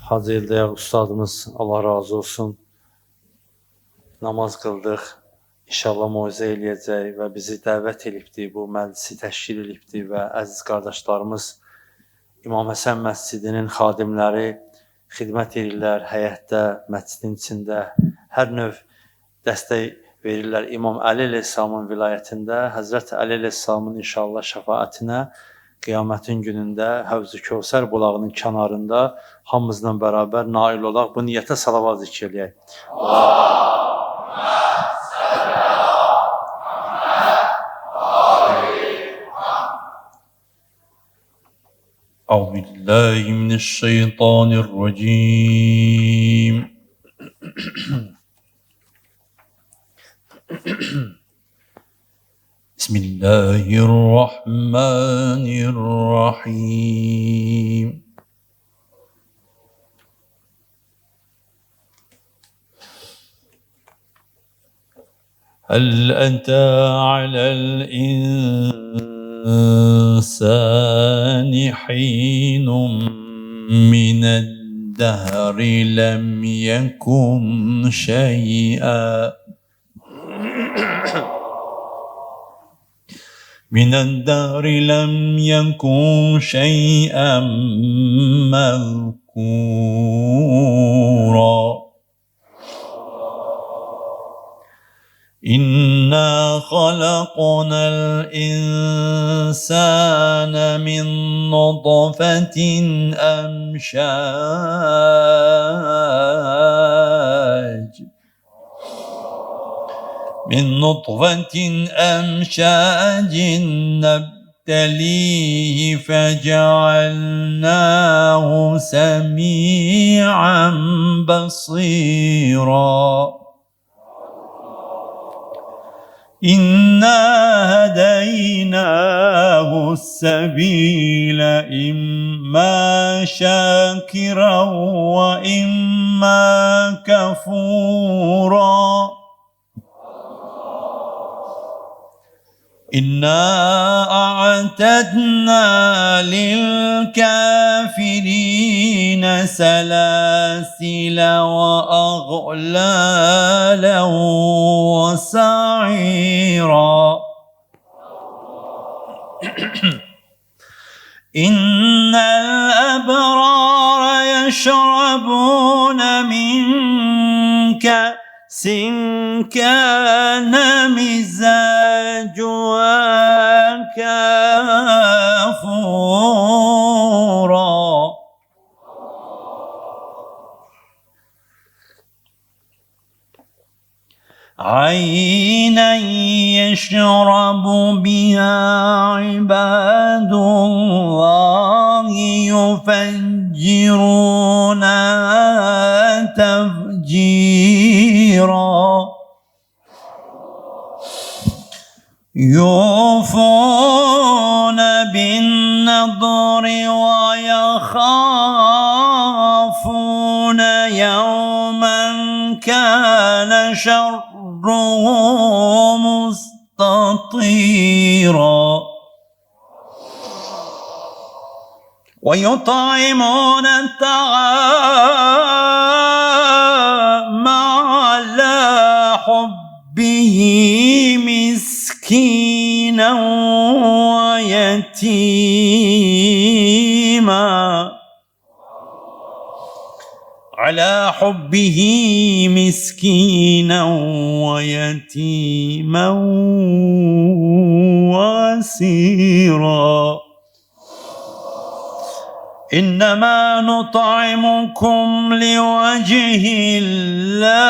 Hacı Eldəyər ustadımız, Allah razı olsun, namaz qıldıq. İnşallah moizə eləyəcək və bizi dəvət edibdir, bu məclisi təşkil edibdir və əziz qardaşlarımız İmam Həsən məscidinin xadimləri xidmət edirlər, həyətdə, məscidin içində hər növ dəstək verirlər. İmam Əli əleyhissalamın vilayətində Həzrət Əli əleyhissalamın inşallah şəfaətinə Qiyamətin günündə Həvz-i Kövsər bulağının kənarında hamımızla bərabər nail olaq. Bu niyyətə salavat zikr eləyək. أعوذ بالله من الشيطان الرجيم بسم الله الرحمن الرحيم هل أتى على الإنسان حين من الدهر لم يكن شيئا من الدهر لم يكن شيئا مذكورا إنا خلقنا الإنسان من نطفة أمشاج نبتليه فجعلناه سميعا بصيرا إنا هديناه السبيل إما شاكرا وإما كفورا إنا أعتدنا للكافرين سلاسل وأغلالا وسعيرا إن الأبرار يشربون من كأس كان مزاجها كافورا عينا يشرب بها عباد الله يفجرونها تفجيرا يوفون بالنضر ويخافون يوما كان شره مستطيرا ويطعمون الطعام على حبه مسكينا ويتيما على حبه مسكينا ويتيما واسيرا إنما نطعمكم لوجه الله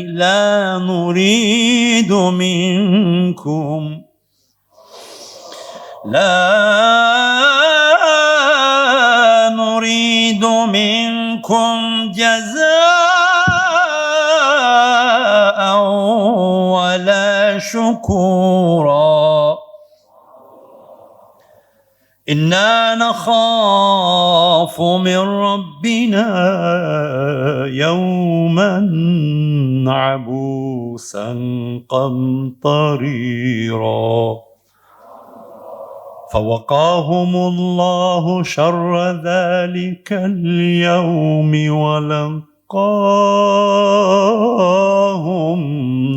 لا نريد منكم جزاء ولا شكورا إنا نخاف من ربنا يوما عبوسا قمطريرا فوقاهم الله شر ذلك اليوم ولقاهم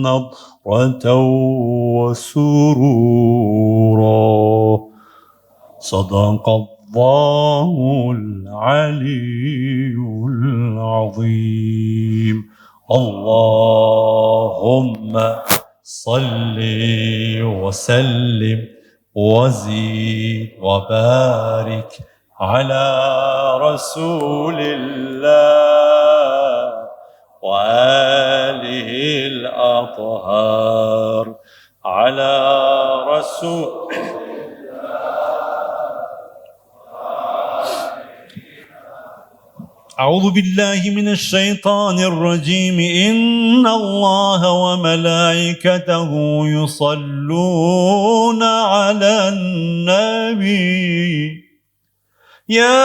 نضرة وسرورا صدق الله العلي العظيم اللهم صل وسلم وزد وبارك على رسول الله وآله الأطهار على رسول أعوذ بالله من الشيطان الرجيم إن الله وملائكته يصلون على النبي يا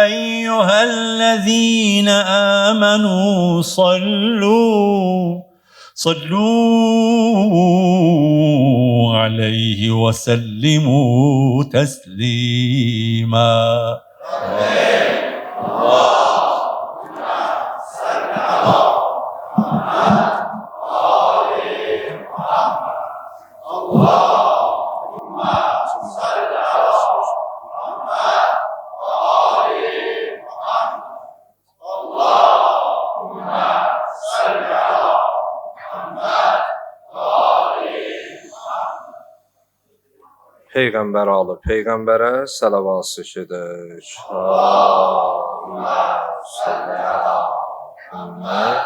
أيها الذين آمنوا صلوا عليه وسلموا تسليما Peyğəmbər alıb, Peyğəmbərə salavat eşidir. Allahümmə salli ala Muhammed.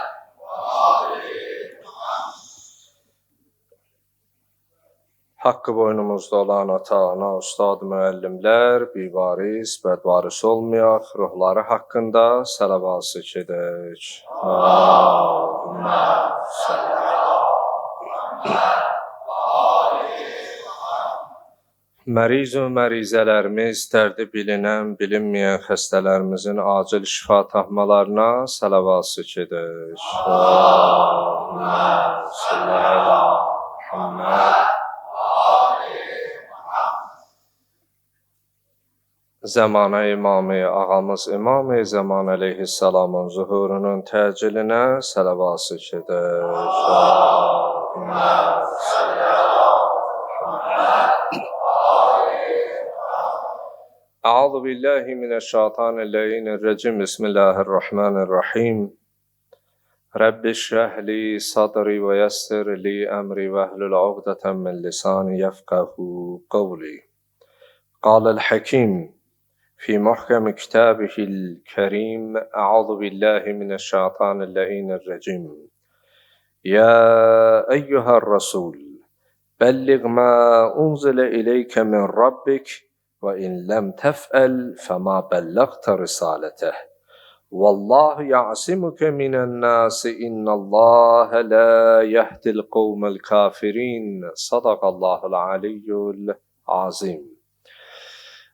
Haqqı boynumuzda olan ata, ana, ustad, müəllimlər, bivaris, bədvaris olmayaq, ruhları haqqında salavat eşidir. Allahümmə salli ala Muhammed. Məriz və mərizələrimiz, dərdi bilinən, bilinməyən xəstələrimizin acil şifa tapmalarına salavat edir. Allahümmə salli ala Muhammed. Zəmanə imamı, ağamız İmam-ı Zaman əleyhissalamın zuhurunun təcillinə salavat edir. Allahümmə salli ala أعوذ بالله من الشيطان اللعين الرجيم بسم الله الرحمن الرحيم رب اشرح لي صدري ويسر لي أمري واحلل عقدة من لساني يفقهوا قولي قال الحكيم في محكم كتابه الكريم أعوذ بالله من الشيطان اللعين الرجيم يا أيها الرسول بلغ ما أنزل إليك من ربك وَإِنْ لَمْ تَفْعَلْ فَمَا بَلَّغْتَ رِسَالَتَهُ وَاللّٰهُ يَعْصِمُكَ مِنَ النَّاسِ إِنَّ اللّٰهَ لَا يَهْدِي الْقَوْمَ الْكَافِرِينَ Sadaqallahul aliyyul azim.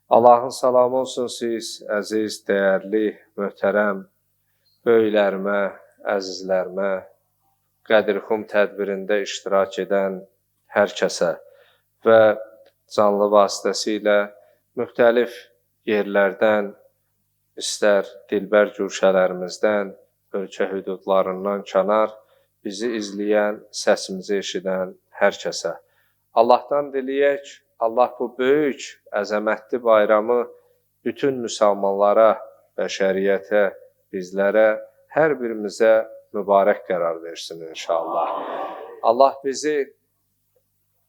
Allahın salamı olsun siz, əziz, dəyərli, möhtərəm, böyüklərimə, əzizlərimə, Qədirxum tədbirində iştirak edən hər kəsə və canlı vasitəsilə müxtəlif yerlərdən, istər dilbər güşələrimizdən, ölkə hüdudlarından kənar bizi izləyən, səsimizi eşidən hər kəsə. Allahdan diləyək, Allah bu böyük, əzəmətli bayramı bütün müsəlmanlara, bəşəriyyətə, bizlərə, hər birimizə mübarək qərar versin inşallah. Allah bizi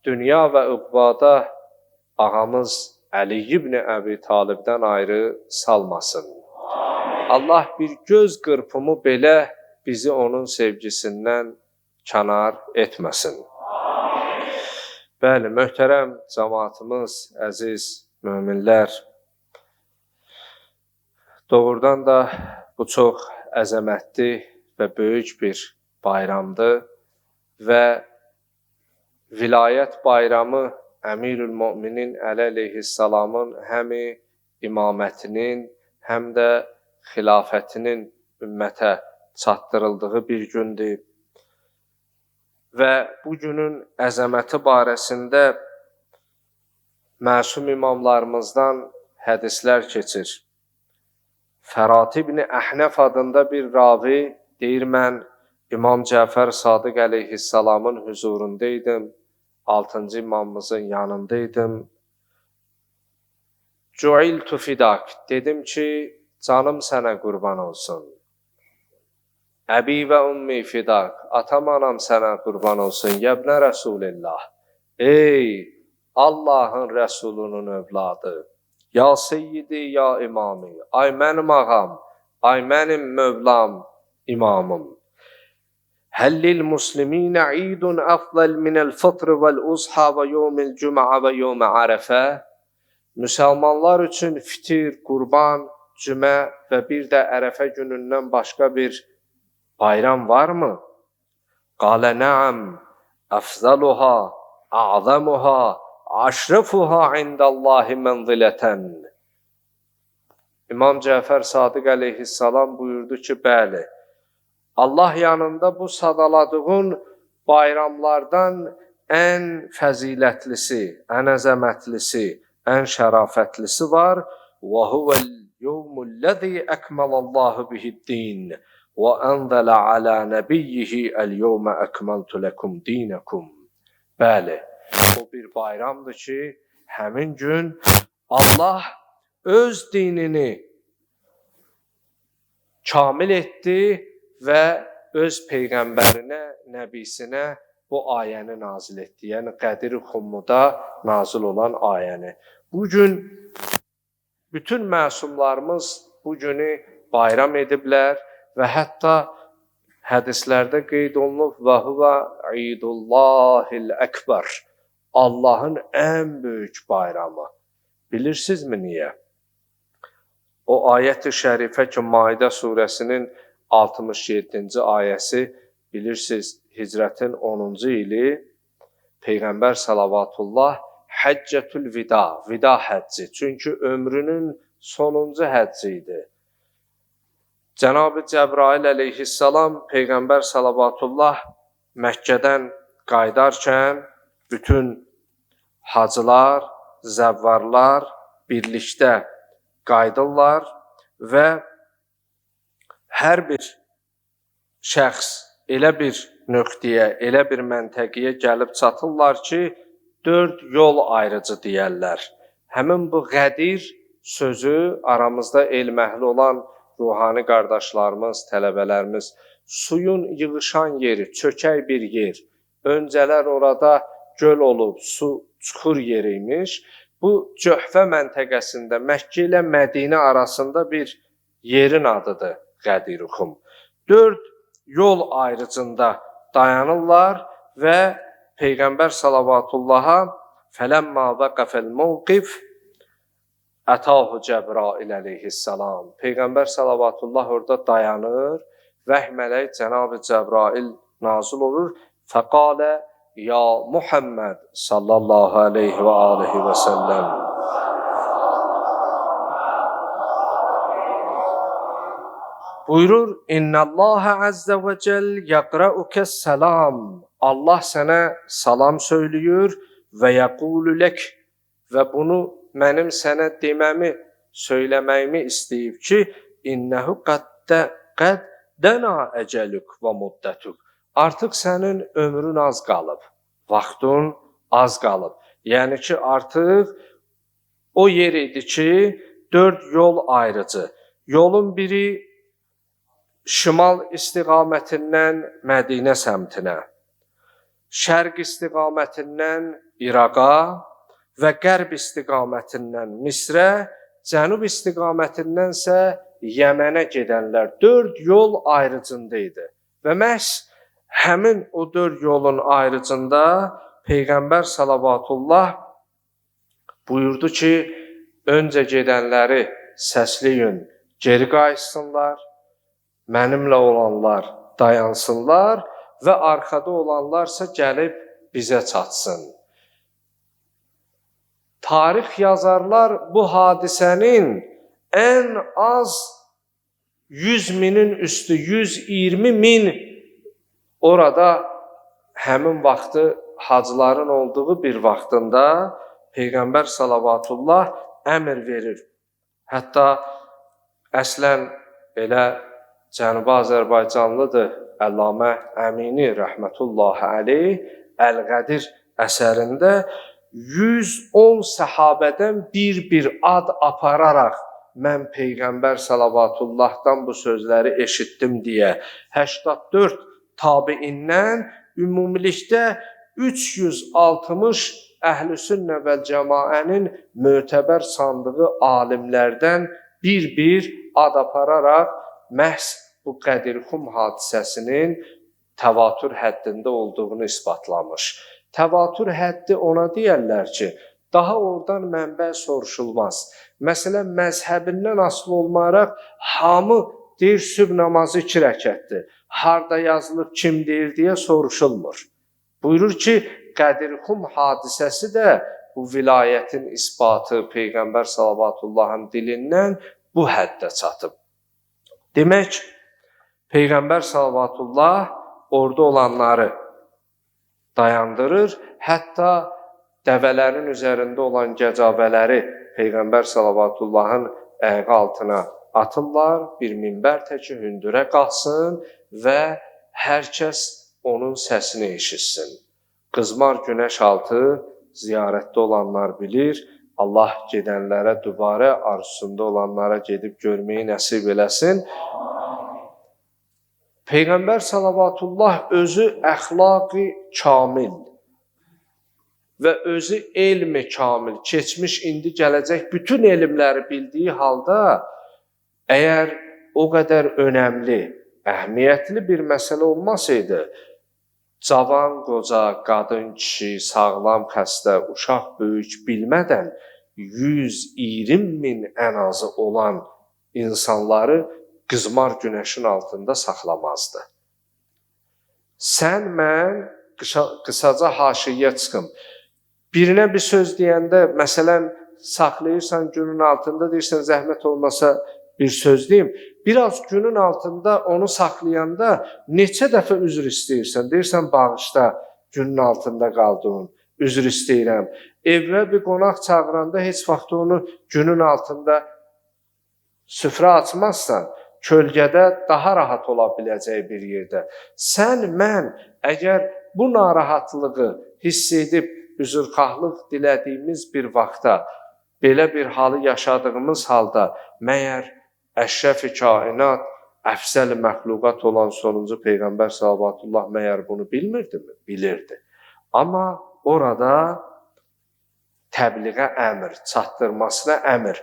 dünya və üqbada ağamız Əli ibn Əbi Talibdən ayrı salmasın. Allah bir göz qırpımı belə bizi onun sevgisindən kənar etməsin. Bəli, möhtərəm cəmaatımız, əziz möminlər, doğrudan da bu çox əzəmətli və böyük bir bayramdır və vilayət bayramı Əmirül Möminin Əli əleyhissalamın həm imamətinin, həm də xilafətinin ümmətə çatdırıldığı bir gündür. və bu günün əzəməti barəsində məsum imamlarımızdan hədislər keçir. Fərat ibn Əhnəf adında bir ravi deyir, mən İmam Cəfər Sadiq əleyhissalamın huzurundaydım, 6-cı imamımızın yanındaydım. Cu'iltu fidak, dedim ki, canım sənə qurban olsun. Əbi və ummi fidak, atam anam sənə qurban olsun. Yəbnə Rəsulillah, ey Allahın Rəsulunun övladı, ya seyyidi, ya imami, ay mənim ağam, ay mənim mövlam, imamım. Həllil musliminə idun əfzəl minəl fıtr vəl-uzha və yevmil cümə və yevmə ərəfə. Müsəlmanlar üçün fitir, qurban, cümə və bir də ərəfə günündən başqa bir bayram varmı? Qalə nəam, əfzəluha, a'zamuha, aşrafuha indallahi mənzilətən. İmam Cəfər Sadiq əleyhissalam buyurdu ki, bəli, Allah yanında bu sadaladığın bayramlardan ən fəzilətlisi, ən əzəmətlisi, ən şərafətlisi var. Və huvəl yevmullezî əkməlallahu bihid-din və ənzələ alə nəbiyyihi əl-yevmə əkməltu ləkum dinəkum. Bəli, o bir bayramdır ki, həmin gün Allah öz dinini kamil etdi və öz peyğəmbərinə, nəbisinə bu ayəni nazil etdi. Yəni Qədir Xummuda nazil olan ayəni. Bugün bütün məsumlarımız bu günü bayram ediblər və hətta hədislərdə qeyd olunub və huvə idullahil əkbər, Allahın ən böyük bayramı. Bilirsinizmi niyə? O ayət-i şərifə ki, Maidə surəsinin 67-ci ayəsi, bilirsiniz, Hicrətin 10-cu ili Peyğəmbər salavatullah Həccətül vida, vida həcci. Çünki ömrünün sonuncu həcci idi. Cənab-ı Cəbrail əleyhissalam Peyğəmbər salavatullah Məkkədən qaydarkən bütün hacılar, zəvvarlar birlikdə qaydırlar və hər bir şəxs elə bir nöqtəyə, elə bir məntəqəyə gəlib çatırlar ki, 4 yol ayrıcı deyərlər. Həmin bu Qədir sözü aramızda elm əhli olan ruhani qardaşlarımız, tələbələrimiz, suyun yığışan yeri, çökək bir yer, öncələr orada göl olub, su çuxur yeri imiş. Bu Cöhfə məntəqəsində Məkkə ilə Mədinə arasında bir yerin adıdır Qədir-Xum. 4 yol ayrıcında dayanırlar və Peyğəmbər salavatullaha fələmmə vəqəfəl mövqif ətahu Cəbrail əleyhissalam. Peyğəmbər salavatullah orada dayanır, vəhy mələk Cənab-ı Cəbrail nazil olur. Fəqalə ya Muhammed sallallahu aleyhi və alihi və səlləm. Buyurur, İnnəllâhe əzzə və cəl yəqrəukəs səlam. Allah sənə salam söylüyor və yəqulu lək və bunu mənim sənə deməmi, söyləməyimi istəyib ki, innəhu qəd dənə əcəlük və muddətük. Artıq sənin ömrün az qalıb, vaxtın az qalıb. Yəni ki, artıq o yer idi ki, 4 yol ayrıcı. Yolun biri şimal istiqamətindən Mədinə səmtinə, şərq istiqamətindən İraqa və qərb istiqamətindən Misrə, cənub istiqamətindənsə Yəmənə gedənlər 4 yol ayrıcında idi. Və məhz həmin o 4 yolun ayrıcında Peyğəmbər salavatullah buyurdu ki, öncə gedənləri səsləyin, geri qayıtsınlar, mənimlə olanlar dayansınlar və arxada olanlarsa gəlib bizə çatsın. Tarix yazarlar bu hadisənin ən az 100 minin üstü, 120 min orada həmin vaxtı hacıların olduğu bir vaxtında Peyğəmbər salavatullah əmr verir. Hətta əslən elə Cənubi Azərbaycanlıdır Əllamə Əmini rəhmətullahi əleyh Əl-Qədir əsərində 110 səhabədən bir ad apararaq mən Peyğəmbər salavatullahdan bu sözləri eşitdim deyə 84 tabiindən ümumilikdə 360 Əhlüsünnə vəl Cəmaənin mötəbər sandığı alimlərdən bir ad apararaq məhz bu Qədirxum hadisəsinin təvatür həddində olduğunu isbatlamış. Təvatür həddi ona deyərlər ki, daha oradan mənbə soruşulmaz. Məsələn, məzhəbindən asılı olmayaraq hamı deyir sübh namazı 2 rəkətdir. Harda yazılıb, kim deyir deyə soruşulmur. Buyurur ki, Qədirxum hadisəsi də bu vilayətin isbatı Peyğəmbər salavatullahın dilindən bu həddə çatıb. Demək, Peyğəmbər salavatullah orada olanları dayandırır, hətta dəvələrin üzərində olan gəcavələri Peyğəmbər salavatullahın ayağı altına atırlar, bir minbər təki hündürə qalsın və hər kəs onun səsini eşitsin. Qızmar günəş altı ziyarətdə olanlar bilir, Allah gedənlərə dübarə arzusunda olanlara gedib görməyi nəsib eləsin. Peyğəmbər salavatullah özü əxlaqi kamil və özü elmi kamil, keçmiş, indi gələcək bütün elmləri bildiyi halda əgər o qədər önəmli, əhəmiyyətli bir məsələ olmasaydı, cavan, qoca, qadın, kişi, sağlam, xəstə, uşaq, böyük bilmədən 120 min ən azı olan insanları qızmar günəşin altında saxlamazdı. Sən, mən qısaca haşiyə çıxım. Birinə bir söz deyəndə, məsələn, saxlayırsan günün altında, deyirsən, zəhmət olmasa bir söz deyim. Biraz günün altında onu saxlayanda neçə dəfə üzr istəyirsən? Deyirsən, bağışda günün altında qaldığın, üzr istəyirəm. Evə bir qonaq çağıranda heç vaxt onu günün altında süfrə açmazsan, kölgədə daha rahat ola biləcək bir yerdə. Sən, mən əgər bu narahatlığı hiss edib üzrxahlıq dilədiyimiz bir vaxtda, belə bir halı yaşadığımız halda, məyər əşrəf-i kainat, əfsəl-i məxluqat olan sonuncu Peyğəmbər salavatullah məyər bunu bilmirdi mi? Bilirdi. Amma orada təbliğə əmr, çatdırmasına əmr.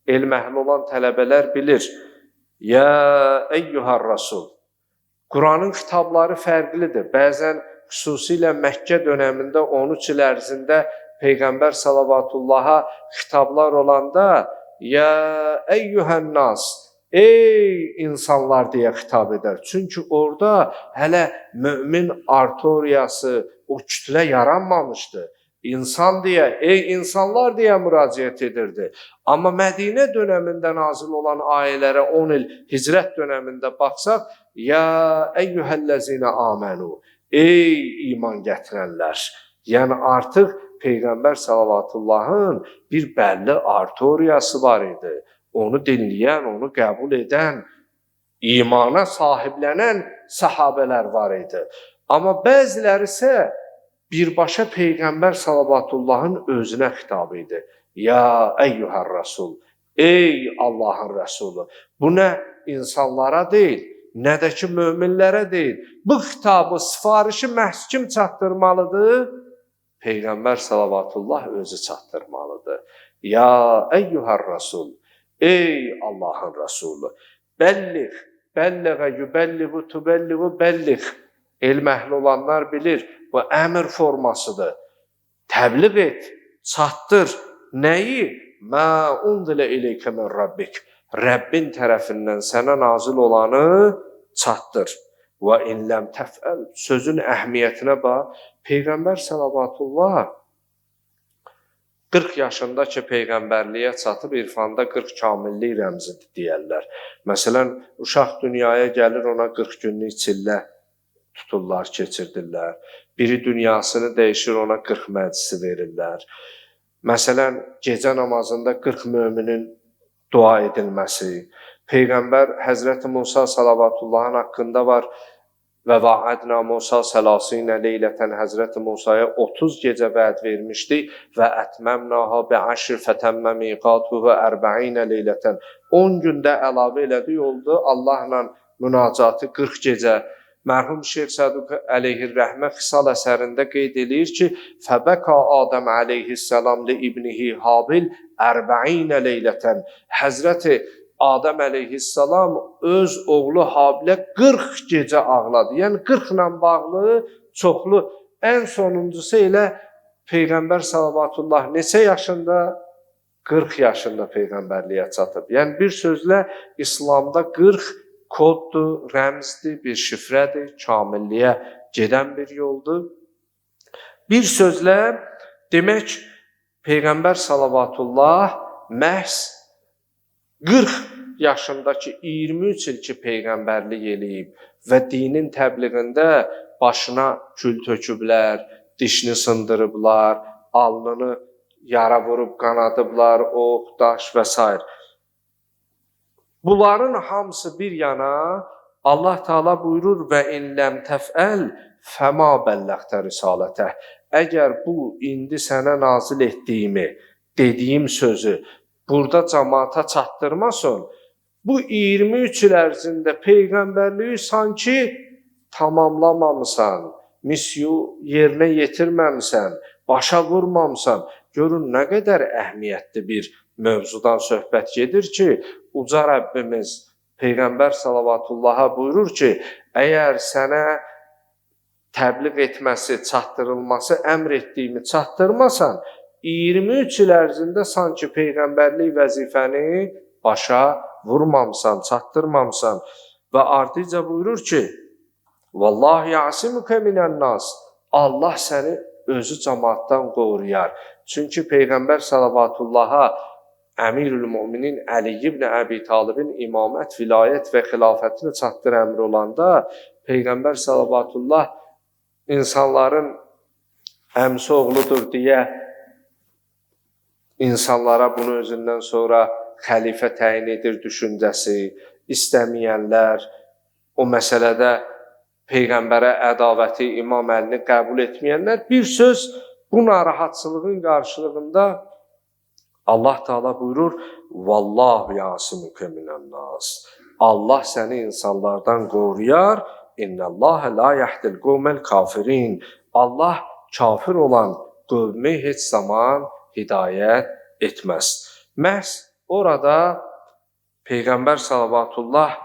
Elm əhli olan tələbələr bilir. Ya eyyuhar rasul. Quranın kitabları fərqlidir. Bəzən xüsusilə Məkkə dönəmində 13 il ərzində Peyğəmbər salavatullaha xitablar olanda ya eyyuhən nas, ey insanlar deyə xitab edər. Çünki orada hələ mömin artoriyası, o kütlə yaranmamışdı. İnsan deyə, ey insanlar deyə müraciət edirdi. Amma Mədinə dönəmində nazil olan ayələrə 10 il hicrət dönəmində baxsaq, ya eyyuhəlləzinə amənu, ey iman gətirənlər. Yəni artıq Peyğəmbər salavatullahın bir bəlli artoriyası var idi. Onu dinləyən, onu qəbul edən, imana sahiblənən sahabələr var idi. Amma bəziləri isə birbaşa Peyğəmbər salavatullahın özünə xitab idi. Ya eyyuhər rasul, ey Allahın rəsulu. Bu nə insanlara deyil, nə də ki möminlərə deyil. Bu xitabı, sifarişi məhz kim çatdırmalıdır? Peyğəmbər salavatullah özü çatdırmalıdır. Ya eyyuhər rasul, ey Allahın rəsulu. Bəlliğ, bəlliğə yübəlliğu tübəlliğu bəlliğ. Elm əhli olanlar bilir, bu əmr formasıdır. Təbliğ et, çatdır. Nəyi? Mə undilə ileykə min Rabbik. Rəbbin tərəfindən sənə nazil olanı çatdır. Və in ləm təfəl. Sözün əhmiyyətinə bax. Peyğəmbər salavatullah 40 yaşında ki, Peyğəmbərliyə çatıb, irfanda 40 kamillik rəmzidir deyərlər. Məsələn, uşaq dünyaya gəlir, ona 40 günlük çillə tuturlar, keçirdirlər. Biri dünyasını dəyişir, ona 40 məclisi verirlər. Məsələn, gecə namazında 40 möminin dua edilməsi. Peyğəmbər Həzrəti Musa salavatullahın haqqında var. Və vaadna Musa səlasinə leylətən Həzrəti Musaya 30 gecə vəd vermişdi və ətməmnaha bi'əşr fətəmmə miqatuhu 40 leylətən 10 gündə əlavə elədi oldu. Allahla münacatı 40 gecə. Mərhum Şeyx Səduq əleyhirrəhmə Xisal əsərində qeyd edir ki, fəbəka Adəm əleyhissalam li ibnihi Habil 40 leylətən. Həzrəti Adəm əleyhissalam öz oğlu Habilə 40 gecə ağladı. Yəni 40 ilə bağlı çoxlu. Ən sonuncusu elə Peyğəmbər salavatullah neçə yaşında? 40 yaşında Peyğəmbərliyə çatıb. Yəni bir sözlə İslamda 40 koddur, rəmzdir, bir şifrədir, kamilliyə gedən bir yoldur. Bir sözlə demək Peyğəmbər salavatullah məhz 40 yaşındakı 23 il ki peyğəmbərlik eləyib və dinin təbliğində başına kül töküblər, dişini sındırıblar, alnını yara vurub qanadıblar, ox, daş və s. Bunların hamısı bir yana Allah Teala buyurur və in ləm təfəl fəma bəlləğtə risalətə. Əgər bu indi sənə nazil etdiyimi, dediyim sözü burada cəmaata çatdırmasın, bu 23 il ərzində peyğəmbərliyi sanki tamamlamamısan, misiyu yerinə yetirməmisən, başa vurmamısan. Görün nə qədər əhəmiyyətli bir mövzudan söhbət gedir ki, uca Rəbbimiz Peyğəmbər salavatullaha buyurur ki, əgər sənə təbliğ etməsi, çatdırılması, əmr etdiyimi çatdırmasan, 23 il ərzində sanki peyğəmbərlik vəzifəni başa vurmamısan, çatdırmamısan. Və ardıca buyurur ki, Vallahi ya'simuke minən-nas. Allah səni özü cəmaatdan qoruyar. Çünki Peyğəmbər salavatullaha Əmirül Müminin Əli ibn Əbi Talibin imamət, vilayət və xilafətini çatdır əmr olanda Peyğəmbər salavatullah insanların əmsi oğludur deyə insanlara bunu özündən sonra xəlifə təyin edir düşüncəsi, istəməyənlər, o məsələdə Peyğəmbərə ədavəti, İmam Əlini qəbul etməyənlər, bir söz bu narahatçılığın qarşılığında Allah Teala buyurur, Vallahu yasimuke minən-nas. Allah səni insanlardan qoruyar, İnnəlləhə la yahdil qavməl kafirin. Allah kafir olan qövmü heç zaman hidayət etməz. Məhz orada Peyğəmbər salavatullah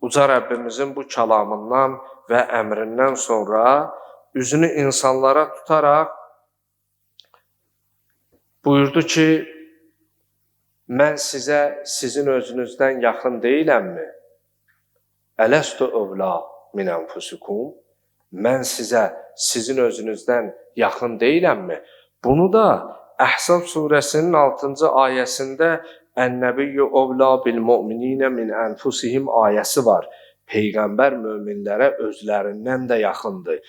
uca Rəbbimizin bu kəlamından və əmrindən sonra üzünü insanlara tutaraq buyurdu ki, mən sizə sizin özünüzdən yaxın deyiləmmi? Ələstu övla min ənfusikum. Mən sizə sizin özünüzdən yaxın deyiləmmi? Bunu da Əhzab surəsinin 6-cı ayəsində Ən-Nəbiyyü övla bil-mü'mininə min ənfusihim ayəsi var. Peyğəmbər möminlərə özlərindən də yaxındır.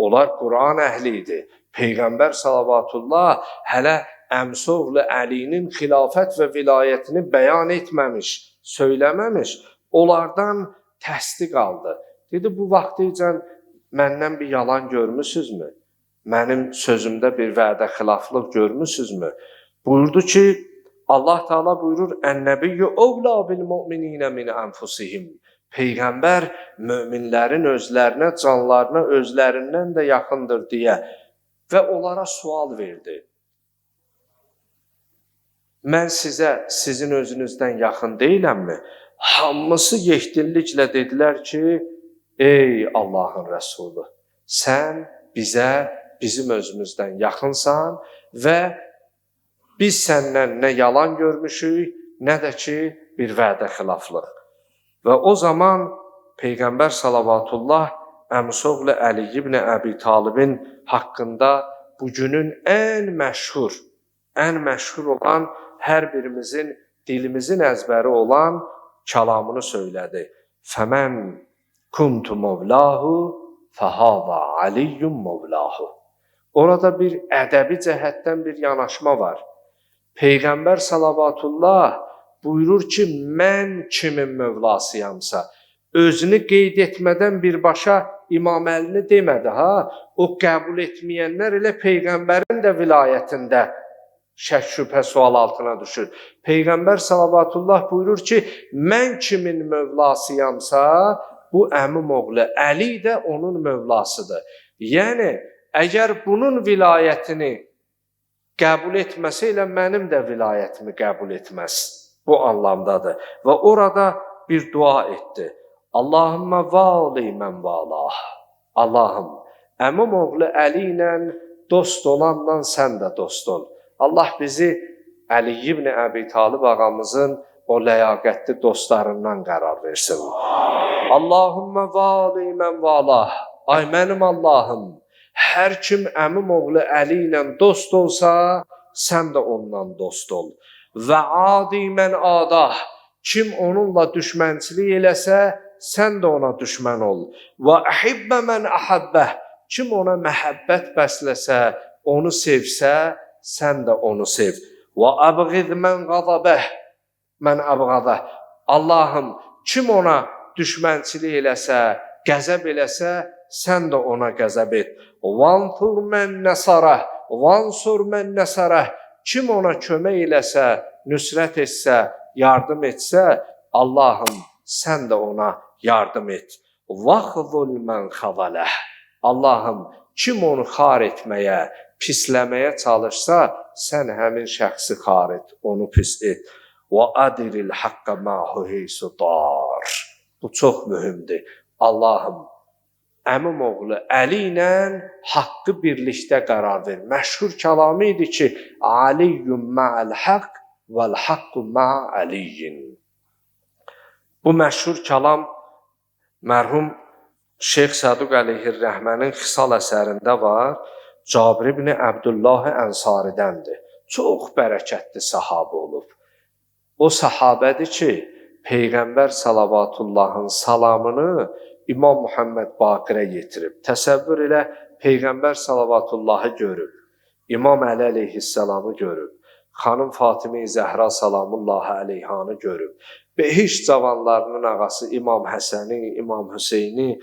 Onlar Quran əhli idi. Peyğəmbər salavatullah hələ əmsoğlu Əlinin xilafət və vilayətini bəyan etməmiş, söyləməmiş, onlardan təsdiq aldı. Dedi, bu vaxtıycan məndən bir yalan görmüsünüzmü? Mənim sözümdə bir vədə xilaflıq görmüsünüzmü? Buyurdu ki, Allah Teala buyurur, Ən-Nəbiyyü övla bil-mü'mininə min ənfusihim. Peyğəmbər möminlərin özlərinə, canlarına özlərindən də yaxındır deyə və onlara sual verdi. Mən sizə sizin özünüzdən yaxın deyiləmmi? Hamısı yehdilliklə dedilər ki, ey Allahın Rəsulü, sən bizə bizim özümüzdən yaxınsan və biz səndən nə yalan görmüşük, nə də ki bir vədə xilaflıq. Və o zaman Peyğəmbər salavatullah əmsoğlu Əli ibn Əbi Talibin haqqında bugünün ən məşhur olan, hər birimizin dilimizin əzbəri olan kəlamını söylədi. Fəmən kuntu mevlahu fəhava aliyyun mevlahu. Orada bir ədəbi cəhətdən bir yanaşma var. Peyğəmbər salavatullah buyurur ki, mən kimin mövlasıyamsa, özünü qeyd etmədən birbaşa İmam Əlini demədi, ha? O qəbul etməyənlər elə Peyğəmbərin də vilayətində şək şübhə sual altına düşür. Peyğəmbər salavatullah buyurur ki, mən kimin mövlasıyamsa, bu əmim oğlu Əli də onun mövlasıdır. Yəni, əgər bunun vilayətini qəbul etməsə elə mənim də vilayətimi qəbul etməz. Bu anlamdadır. Və orada bir dua etdi. Allahümmə vali mən valah. Allahım, əmim oğlu Əli ilə dost olanla sən də dost ol. Allah bizi Əli ibn Əbi Talib ağamızın o ləyaqətli dostlarından qərar versin. Allahümmə vali mən valah. Ay mənim Allahım, hər kim əmim oğlu Əli ilə dost olsa, sən də ondan dost ol. Və adi mən adah, kim onunla düşmənçilik eləsə, sən də ona düşmən ol. Və əhibbə mən əhəbbəh, kim ona məhəbbət bəsləsə, onu sevsə, sən də onu sev. Və əbğid mən qazabəh, mən əbğadah. Allahım, kim ona düşmənçilik eləsə, qəzəb eləsə, sən də ona qəzəb et. Vansur mən nəsarəh, vansur mən nəsarəh. Kim ona kömək eləsə, nüsrət etsə, yardım etsə, Allahım, sən də ona yardım et. Vaxzul mən xavaləh. Allahım, kim onu xar etməyə, pisləməyə çalışsa, sən həmin şəxsi xar et, onu pis et. Və adiril haqqa məhu heysu dar. Bu çox mühümdir. Allahım, əmim oğlu Əli ilə haqqı birlikdə qərar ver. Məşhur kəlamı idi ki, Aliyyun ma'al haqq vəl haqqu ma'a Aliyyin. Bu məşhur kəlam mərhum Şeyx Səduq əleyhir-rəhmənin Xisal əsərində var. Cabir ibn Əbdullah Ənsaridəndir. Çox bərəkətli sahabə olub. O sahabədir ki, Peyğəmbər salavatullahın salamını İmam Muhammed Baqirə yetirib. Təsəvvür elə, Peyğəmbər salavatullahı görüb, İmam Əli əleyhissalamı görüb, xanım Fatimə-i Zəhra salamullahi əleyhanı görüb, behiş cavanlarının ağası İmam Həsəni, İmam Hüseyni,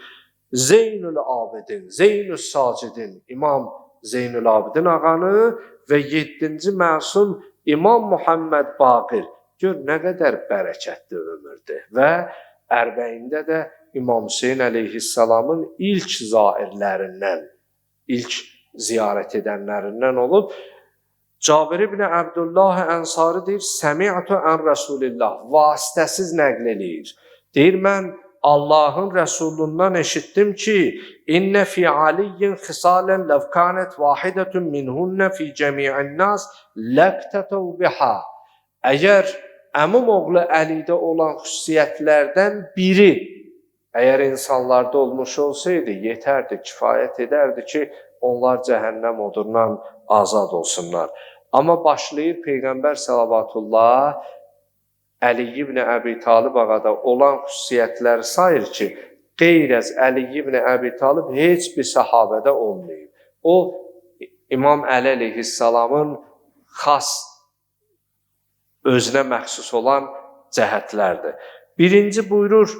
Zeynül Abidin, Zeynül Sacidin, İmam Zeynül Abidin ağanı və 7-ci məsum İmam Muhammed Baqir. Gör, nə qədər bərəkətli ömürdür. Və Ərbəyində də İmam Hüseyin əleyhissalamın ilk zairlərindən, ilk ziyarət edənlərindən olub. Cabir ibn Əbdullah Ənsari deyir, Səmi'tu ən Rəsulillah, vasitəsiz nəql eləyir. Deyir, mən Allahın Rəsulundan eşitdim ki, İnnə fi aliyyin xisalən ləvkanət vahidətun minhunnə fi cəmi'in nas ləqtətəv biha. Əgər əmim oğlu Əlidə olan xüsusiyyətlərdən biri əgər insanlarda olmuş olsaydı, yetərdi, kifayət edərdi ki, onlar cəhənnəm odundan azad olsunlar. Amma başlayır Peyğəmbər salavatullah Əli ibn Əbi Talib ağada olan xüsusiyyətləri sayır ki, qeyr-əz Əli ibn Əbi Talib heç bir sahabədə olmayıb. O, İmam Əli əleyhissalamın xas özünə məxsus olan cəhətlərdir. Birinci buyurur,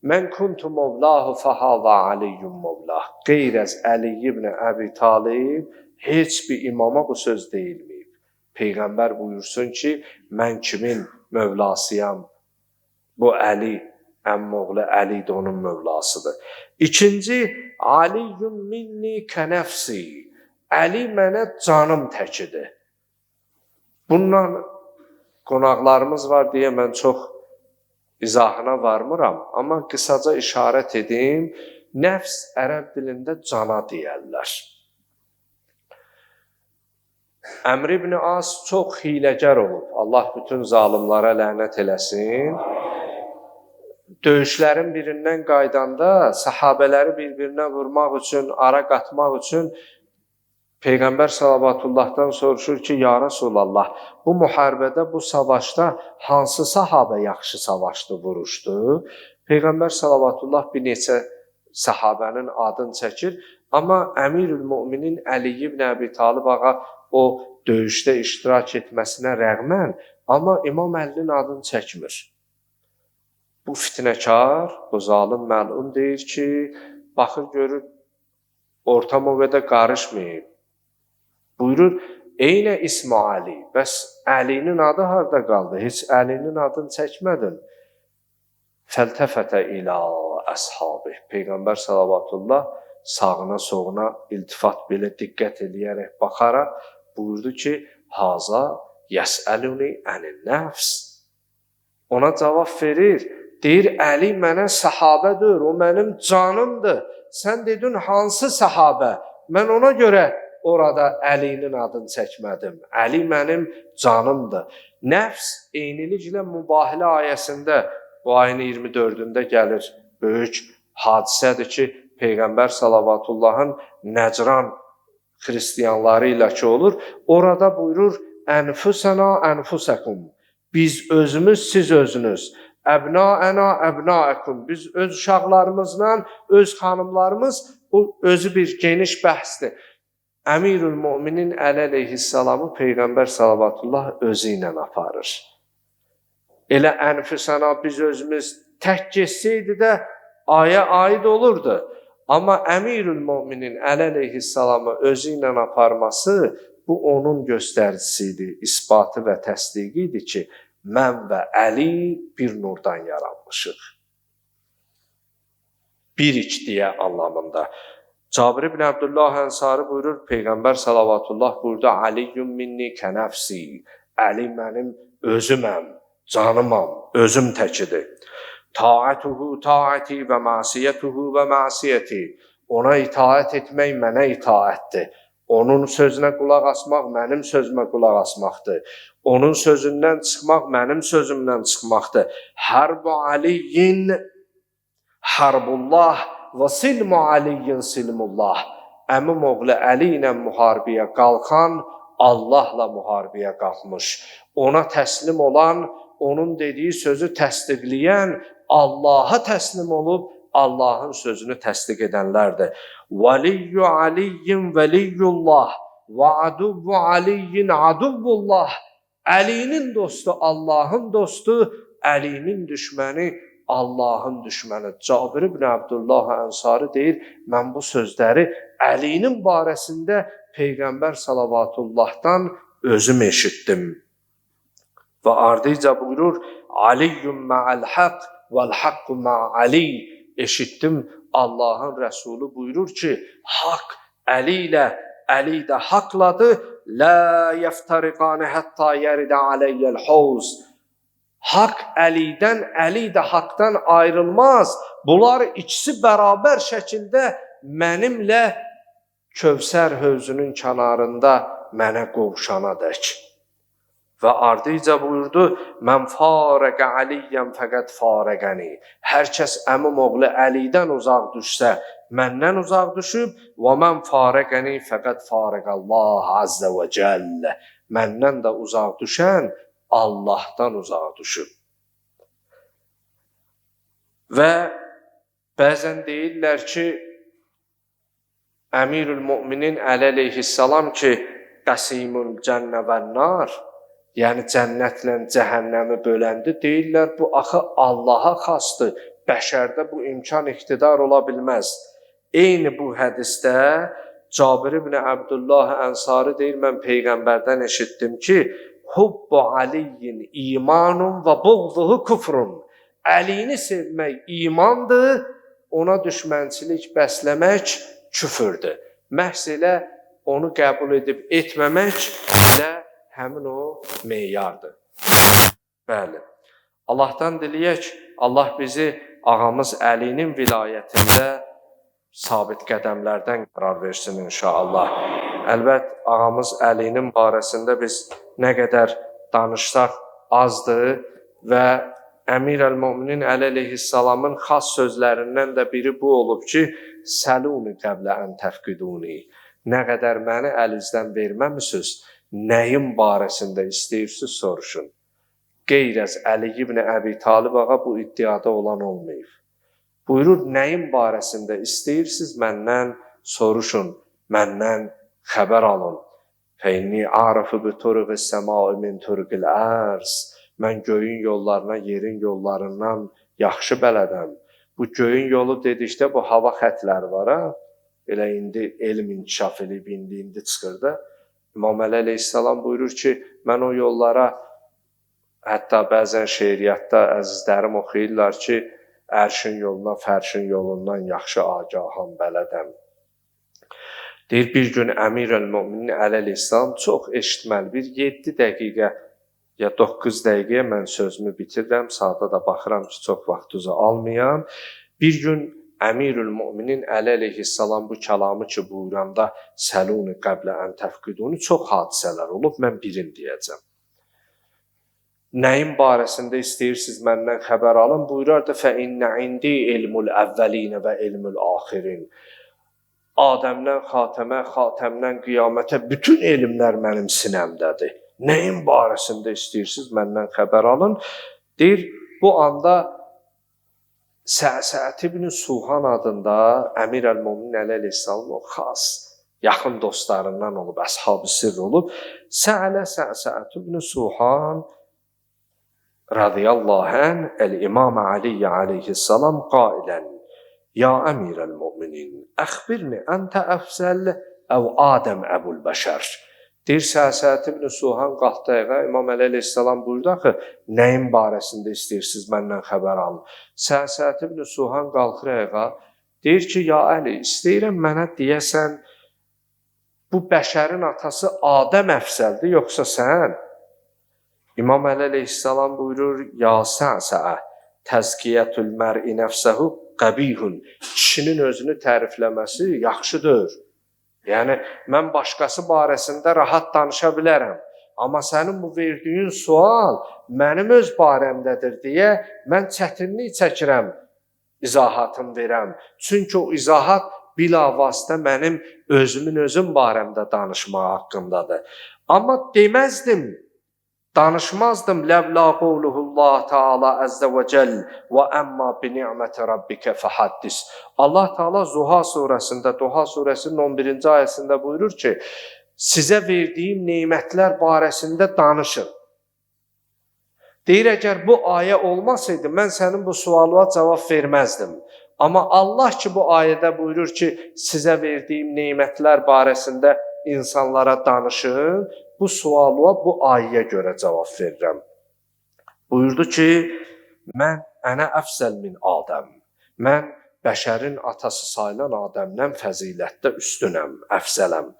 Mən kuntu mevlahu fəhava aliyyum mevlah. Qeyr-əz Əli ibn Əbi Talib heç bir imama bu söz deyilməyib. Peyğəmbər buyursun ki, mən kimin mövlasıyam? Bu Əli, əmmoğlu Əli də onun mövlasıdır. İkinci, Aliyyum minni kənəfsi. Əli mənə canım təkidir. Bundan qonaqlarımız var deyə mən çox izahına varmıram, amma qısaca işarət edim, nəfs ərəb dilində cana deyərlər. Əmr ibn As çox hiləgər olub, Allah bütün zalimlara lənət eləsin. Döyüşlərin birindən qaydanda sahabələri bir-birinə vurmaq üçün, ara qatmaq üçün Peyğəmbər salavatullahdan soruşur ki, Ya Rasulallah, bu müharibədə, bu savaşda hansı sahabə yaxşı savaşdı, vuruşdu? Peyğəmbər salavatullah bir neçə səhabənin adını çəkir. Amma Əmirül Möminin Əli ibn Əbi Talib ağa o döyüşdə iştirak etməsinə rəğmən, amma İmam Əlinin adını çəkmir. Bu fitnəkar, bu zalim məlun deyir ki, baxır görür, ortam o qədər qarışmayıb. Buyurur, Eynə İsmi Ali, bəs Əlinin adı harada qaldı? Heç Əlinin adını çəkmədin. Fəltəfətə ilə əshabi. Peyğəmbər salavatullah sağına soluna iltifat belə diqqət eləyərək baxaraq buyurdu ki, haza yəsəluni ənin nəfs. Ona cavab verir, deyir, Əli mənə səhabədir, o mənim canımdır. Sən dedin, hansı səhabə? Mən ona görə orada Əlinin adını çəkmədim. Əli mənim canımdır. Nəfs eyniliklə Mübahilə ayəsində bu ayın 24-də gəlir. Böyük hadisədir ki, Peyğəmbər salavatullahın Nəcran xristiyanları ilə ki olur. Orada buyurur, ənfusəna ənfusəkum. Biz özümüz, siz özünüz. Əbnaəna əbnaəkum. Biz öz uşaqlarımızla, öz xanımlarımız, bu özü bir geniş bəhsdir. Əmirül Möminin Əli əleyhissalamı Peyğəmbər salavatullah özü ilə aparır. Elə ənfusəna biz özümüz tək geçsəydi də aya aid olurdu. Amma Əmirül Möminin Əli əleyhissalamı özü ilə aparması bu onun göstəricisidir, isbatı və təsdiqi idi ki, mən və Əli bir nurdan yaranmışıq. Bir-iç deyə anlamında. Cabir ibn Abdullah Ənsari buyurur, Peyğəmbər salavatullah buyurdu, Aliyyum minni kənəfsi. Əli mənim özüməm, canımam, özüm təkidir. Taatuhu taati və masiyyətuhu və masiyyəti. Ona itaət etmək mənə itaətdir. Onun sözünə qulaq asmaq mənim sözümə qulaq asmaqdır. Onun sözündən çıxmaq mənim sözümdən çıxmaqdır. Hərbu aliyyin harbullah və silmu aliyyin silmullah. Əmim oğlu Əli ilə müharibəyə qalxan Allahla müharibəyə qalxmış. Ona təslim olan, onun dediyi sözü təsdiqləyən Allaha təslim olub Allahın sözünü təsdiq edənlərdir. Vəliyyu aliyyin vəliyyullah və aduvvu aliyyin aduvvullah. Əlinin dostu Allahın dostu, Əlinin düşməni Allahın düşməni. Cabir ibn Abdullah Ənsari deyir, mən bu sözləri Əlinin barəsində Peyğəmbər salavatullahdan özüm eşitdim. Və ardıca buyurur, Aliyyum ma'al haqq vəl-haqqu ma'ali. Eşitdim, Allahın Rəsulü buyurur ki, haqq Əli ilə, Əli də haqladır. La yeftariqani hatta yerida aleyyel havz. Haqq Əlidən, Əli də haqdan ayrılmaz. Bunlar ikisi bərabər şəkildə mənimlə Kövsər hövzünün kənarında mənə qovuşanadək. Və ardıca buyurdu, mən farəqə Əliyyəm fəqət farəqəni. Hər kəs əmim oğlu Əlidən uzaq düşsə, məndən uzaq düşüb, və mən farəqəni fəqət farəqəllah azdə və cəllə. Məndən də uzaq düşən Allahdan uzaq düşüb. Və bəzən deyirlər ki, Əmirül Möminin Əli əleyhissalam ki, qəsimul cənnə və nar, yəni cənnətlə cəhənnəmi böləndi, deyirlər, bu axı Allaha xasdır, bəşərdə bu imkan iqtidar ola bilməz. Eyni bu hədisdə Cabir ibn Abdullah Ənsari deyir, mən Peyğəmbərdən eşitdim ki, Hubbu aliyyin imanun və buğduhu küfrun. Əlini sevmək imandır, ona düşmənçilik bəsləmək küfürdür. Məhz elə onu qəbul edib etməmək də həmin o meyardır. Bəli. Allahdan diləyək, Allah bizi ağamız Əlinin vilayətində sabit qədəmlərdən qərar versin inşallah. Əlbət, ağamız Əlinin barəsində biz nə qədər danışsaq azdır və Əmir əl-Möminin Əli əleyhissalamın xas sözlərindən də biri bu olub ki, Səluni qəblə ən təfqiduni. Nə qədər məni əlinizdən verməmisiniz, nəyin barəsində istəyirsiniz soruşun. Qeyr əz Əli ibn Əbi Talib ağa bu iddiada olan olmayıb. Buyurur, nəyin barəsində istəyirsiniz, məndən soruşun, məndən xəbər alın. Fəinni a'rafu bi turuqis səmai min turuqil ərz. Mən göyün yollarına, yerin yollarından yaxşı bələdəm. Bu göyün yolu dedikdə bu hava xətləri var, ha? Elə indi elm inkişaf edib, indi çıxır da. İmam Əli əleyhissalam buyurur ki, mən o yollara, hətta bəzən şeiriyyatda əzizlərim oxuyurlar ki, ərşin yolundan, fərşin yolundan yaxşı agaham bələdəm. Deyir, bir gün Əmir-əl-Müminin Əli əleyhissalam çox eşitməli, bir 7 dəqiqə ya 9 dəqiqəyə mən sözümü bitirirəm, saata da baxıram ki, çox vaxtınızı almayam. Bir gün Əmir-ül-Müminin Əli əleyhissalam bu kəlamı ki, buyuranda səluni qəblə ən təfqiduni çox hadisələr olub, mən birini deyəcəm. Nəyin barəsində istəyirsiniz məndən xəbər alın? Buyurar da fəinnə indi ilmul əvvəlinə və ilmul axirin. Adəmdən xatəmə, xatəmdən qiyamətə bütün elmlər mənim sinəmdədir. Nəyin barəsində istəyirsiniz məndən xəbər alın? Deyir, bu anda Sə'sət ibn Suhan adında Əmir-əl-Müminin Əli əleyhissalam o xas, yaxın dostlarından olub, əshab-ı sirr olub. Sə'sət ibn Suhan radiyallahu anh el-İmam Aliyyə aleyhissalam qailən Ya Əmir-əl-Müminin əxbirni əntə əfzəl əv Adəm əbul bəşər. Deyir, Sə'sət ibn Suhan qalxdı ayağa, İmam Əli əleyhissalam buyurdu axı, nəyin barəsində istəyirsiniz məndən xəbər alın? Sə'sət ibn Suhan qalxır ayağa, deyir ki, ya Əli, istəyirəm mənə deyəsən, bu bəşərin atası Adəm əfzəldir, yoxsa sən? İmam Əli əleyhissalam buyurur, ya Sə'səə, təzkiyyətül mər'i nəfsəhu qəbihun. Kişinin özünü tərifləməsi yaxşıdır. Yəni, mən başqası barəsində rahat danışa bilərəm. Amma sənin bu verdiyin sual mənim öz barəmdədir deyə mən çətinlik çəkirəm, izahatını verəm. Çünki o izahat bilavasitə mənim özüm barəmdə danışmaq haqqındadır. Amma deməzdim, danışmazdım ləvla qavluhullah Teala əzzə və cəl və əmmə bi ni'məti rabbikə fəhaddis. Allah Teala Zuha surəsində, Duha surəsinin 11-ci ayəsində buyurur ki, sizə verdiyim neymətlər barəsində danışın. Deyir, əgər bu ayə olmasaydı, mən sənin bu sualına cavab verməzdim. Amma Allah ki, bu ayədə buyurur ki, sizə verdiyim neymətlər barəsində insanlara danışın, bu sualıya, bu ayəyə görə cavab verirəm. Buyurdu ki, mən ənə əfzəl min Adəm. Mən bəşərin atası sayılan Adəmdən fəzilətdə üstünəm, əfzələm.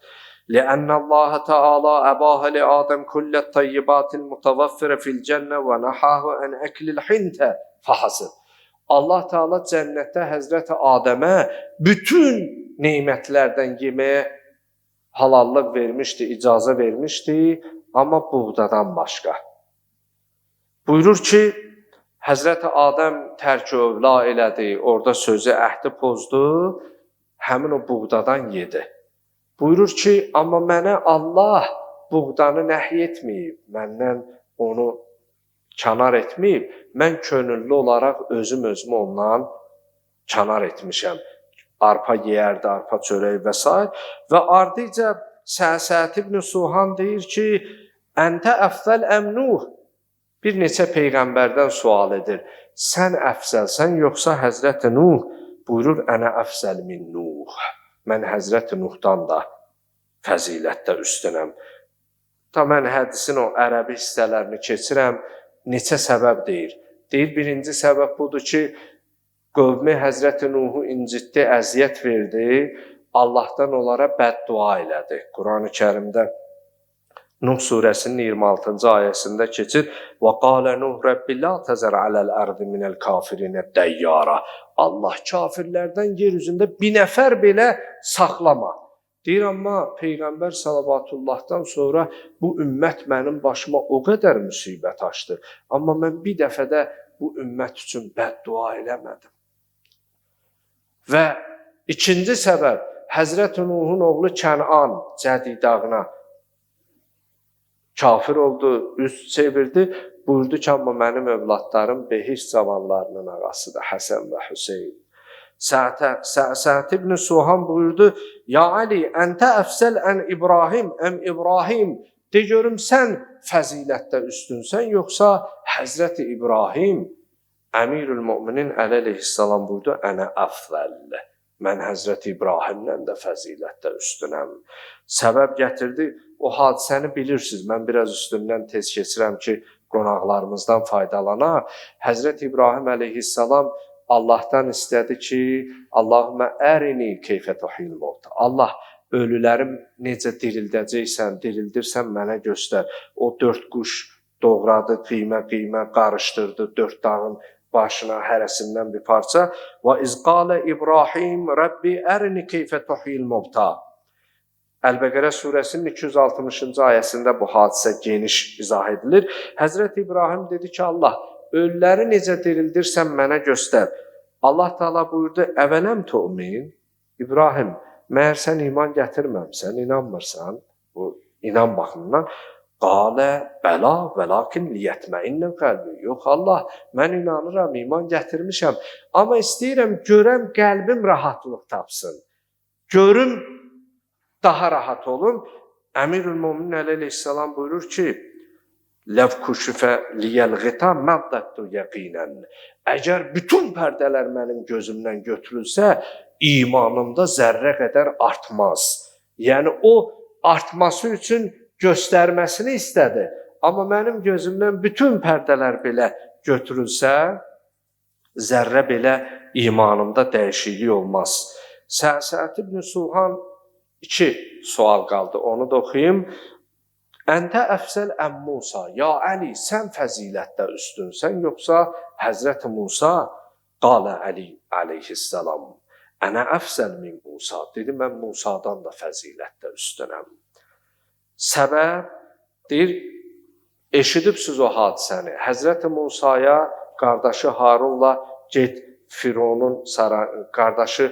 Ləənnə Allah Teala əbahə li Adəm kullət tayyibatil mutavaffirə fil cənnə və nəhəhu ən əklil hintə fəhasıb. Allah Teala cənnətdə Həzrəti Adəmə bütün neymətlərdən yeməyə halallıq vermişdi, icazə vermişdi, amma buğdadan başqa. Buyurur ki, Həzrəti Adəm tərk-i övla elədi, orada sözü əhdi pozdu, həmin o buğdadan yedi. Buyurur ki, amma mənə Allah buğdanı nəhy etməyib, məndən onu kənar etməyib, mən könüllü olaraq özümü ondan kənar etmişəm. Arpa yeyərdi, arpa çörək və s. Və ardıca Sə'sət ibn Suhan deyir ki, əntə əfzəl əm Nuh. Bir neçə peyğəmbərdən sual edir. Sən əfzəlsən, yoxsa Həzrəti Nuh? Buyurur, ənə əfzəl min Nuh. Mən Həzrəti Nuhdan da fəzilətdə üstünəm. Da mən hədisin o ərəbi hissələrini keçirəm, neçə səbəb deyir. Deyir, birinci səbəb budur ki, qövmi Həzrəti Nuhu incitdi, əziyyət verdi, Allahdan onlara bəddua elədi. Quran-ı Kərimdə Nuh surəsinin 26-cı ayəsində keçir. Və qalə Nuh Rəbbi la təzər aləl ərdi minəl kafirinə dəyyara. Allah kafirlərdən yer üzündə bir nəfər belə saxlama. Deyir, amma Peyğəmbər Salavatullahdan sonra bu ümmət mənim başıma o qədər müsibət açdı. Amma mən bir dəfədə bu ümmət üçün bəddua eləmədim. Və ikinci səbəb, Həzrəti Nuhun oğlu Kənan Cədi dağına kafir oldu, üst çevirdi. Buyurdu ki, amma mənim övladlarım behiş cavanlarının ağasıdır, Həsən və Hüseyin. Sa'd ibn Suhan buyurdu: "Ya Ali, əntə əfsəl ən İbrahim, əm İbrahim? De görüm sən fəzilətdə üstünsən yoxsa Həzrəti İbrahim?" Əmirül Möminin Əli əleyhissalam buyurdu: "Ənə əfzəl." Mən Həzrəti İbrahimdən də fəzilətdə üstünəm. Səbəb gətirdi, o hadisəni bilirsiniz. Mən biraz üstündən tez keçirəm ki, qonaqlarımızdan faydalanaq. Həzrəti İbrahim əleyhissalam Allahdan istədi ki, Allahümə ərini keyfə tuhil mevta. Allah, ölüləri necə dirildəcəksən, dirildirsən mənə göstər. O 4 quş doğradı, qiymə qarışdırdı, 4 dağın başına hərəsindən bir parça. Və izqalə İbrahim Rabbi ərini keyfə tuhil mevta. Əl-Bəqərə surəsinin 260-cı ayəsində bu hadisə geniş izah edilir. Həzrəti İbrahim dedi ki, Allah, ölüləri necə dirildirsən mənə göstər. Allah Teala buyurdu, əvələm tu'min? İbrahim, məyər sən iman gətirməmsən, inanmırsan? Bu inan baxımından. Qalə bəla və lakin liyətməinnə qəlbi. Yox Allah, mən inanıram, iman gətirmişəm. Amma istəyirəm, görəm qəlbim rahatlıq tapsın. Görüm, daha rahat olun. Əmirül Möminin Əli əleyhissalam buyurur ki, Ləv kuşifə liyəl ğita məddətdu yəqinən. Əgər bütün pərdələr mənim gözümdən götürülsə, imanımda zərrə qədər artmaz. Yəni, o artması üçün göstərməsini istədi. Amma mənim gözümdən bütün pərdələr belə götürülsə, zərrə belə imanımda dəyişiklik olmaz. Sa'd ibn Suhan 2 sual qaldı, onu da oxuyayım. Əntə əfsəl əm Musa, ya Əli, sən fəzilətdə üstünsən, yoxsa Həzrət Musa? Qalə Əli əleyhissalam, ənə əfsəl min Musa. Dedi, mən Musadan da fəzilətdə üstünəm. Səbəb, deyir, eşidibsiz o hadisəni. Həzrət Musaya qardaşı Harunla get Fironun qardaşı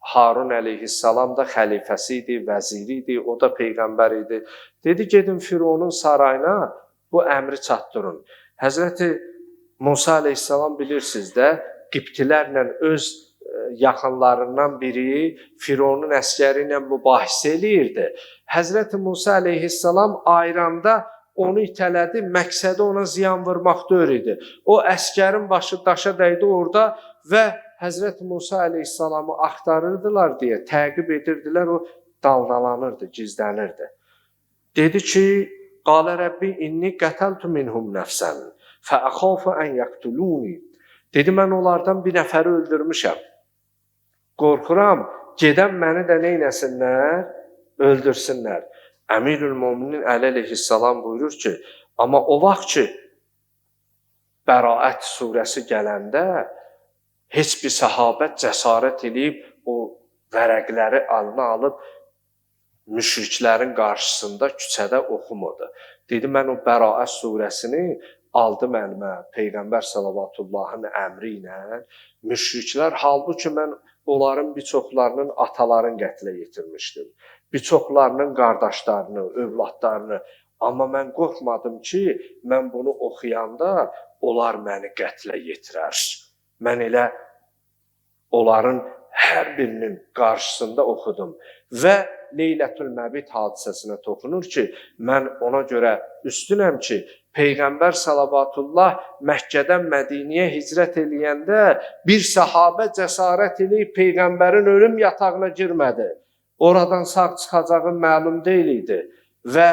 Harun əleyhissalam da xəlifəsi idi, vəziri idi, o da peyğəmbər idi. Dedi, gedin Fironun sarayına bu əmri çatdırın. Həzrəti Musa əleyhissalam bilirsiniz də, Qibtilərlə öz yaxınlarından biri Fironun əskəri ilə mübahisə eləyirdi. Həzrəti Musa əleyhissalam ayranda onu itələdi, məqsədi ona ziyan vurmaq deyil idi. O əskərin başı daşa dəydi orada və Həzrəti Musa əleyhissalamı axtarırdılar deyə təqib edirdilər, o daldalanırdı, gizlənirdi. Dedi ki, qalə Rəbbi inni qətəltu minhum nəfsən fəəxafu ən yəqtuluni. Dedi, mən onlardan bir nəfəri öldürmüşəm. Qorxuram, gedən məni də neynəsinlər? Öldürsünlər. Əmirül Möminin Əli əleyhissalam buyurur ki, amma o vaxt ki, Bəraət surəsi gələndə heç bir səhabət cəsarət edib o vərəqləri alına alıb müşriklərin qarşısında küçədə oxumadı. Dedi, mən o Bəraət surəsini aldım əlimə, Peyğəmbər sallavatullahın əmri ilə. Müşriklər, halbuki mən onların bir çoxlarının atalarını qətlə yetirmişdim. Bir çoxlarının qardaşlarını, övladlarını. Amma mən qorxmadım ki, mən bunu oxuyanda onlar məni qətlə yetirər. Mən elə onların hər birinin qarşısında oxudum. Və Leylətül Məbit hadisəsinə toxunur ki, mən ona görə üstünəm ki, Peyğəmbər salavatullah Məkkədən Mədiniyə hicrət eləyəndə bir səhabə cəsarət eləyib Peyğəmbərin ölüm yatağına girmədi. Oradan sağ çıxacağı məlum deyil idi və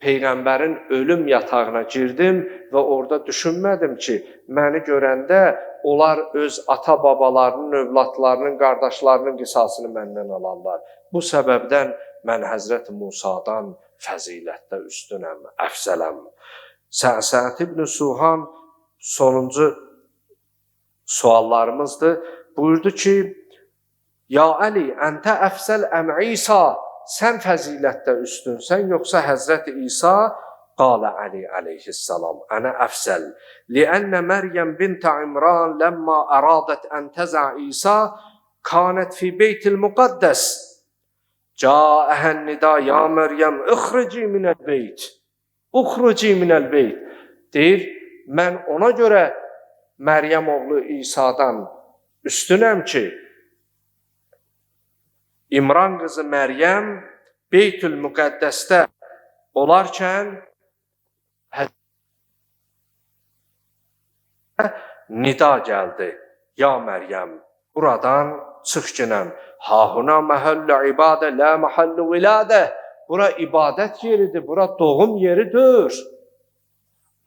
Peyğəmbərin ölüm yatağına girdim və orada düşünmədim ki, məni görəndə onlar öz ata-babalarının, övladlarının, qardaşlarının qisasını məndən alarlar. Bu səbəbdən mən Həzrət Musadan fəzilətdə üstünəm, əfsələm. Sa'd ibn Suhan sonuncu suallarımızdır. Buyurdu ki, Ya Əli, əntə əfsəl əm İsa, sən fəzilətdə üstünsən, yoxsa Həzrəti İsa? Qalə Əli əleyhissalam, ənə əfsəl. Liənnə Məryəm bintə İmran ləmmə əradət ən təzə İsa kanət fi beytil müqəddəs. Cəəhən nida, ya Məryəm, ıxrıci minəl beyt. Uxruci minəl beyt. Deyir, mən ona görə Məryəm oğlu İsa'dan üstünəm ki, İmran qızı Məryəm Beytül Müqəddəsdə olarkən nida gəldi. Ya Məryəm, buradan çıx günəm. Hahuna məhəllə ibadə, la məhəllə viladə. Bura ibadət yeridir, bura doğum yeridir.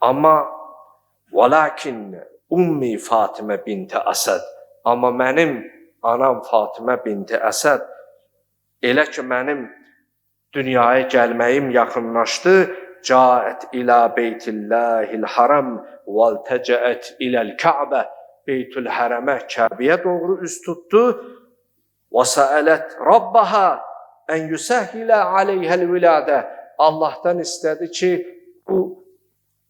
Amma vəlakin Ummi Fatimə binti Əsəd. Amma mənim anam Fatimə binti Əsəd elə ki mənim dünyaya gəlməyim yaxınlaşdı. Caət ilə Beytillahil Haram vəltəcəət iləl Kəbə. Beytül Hərəmə, Kəbəyə doğru üz tutdu. Və səələt Rabbaha ən yüsəhhilə aleyhəl viladə. Allahdan istədi ki, bu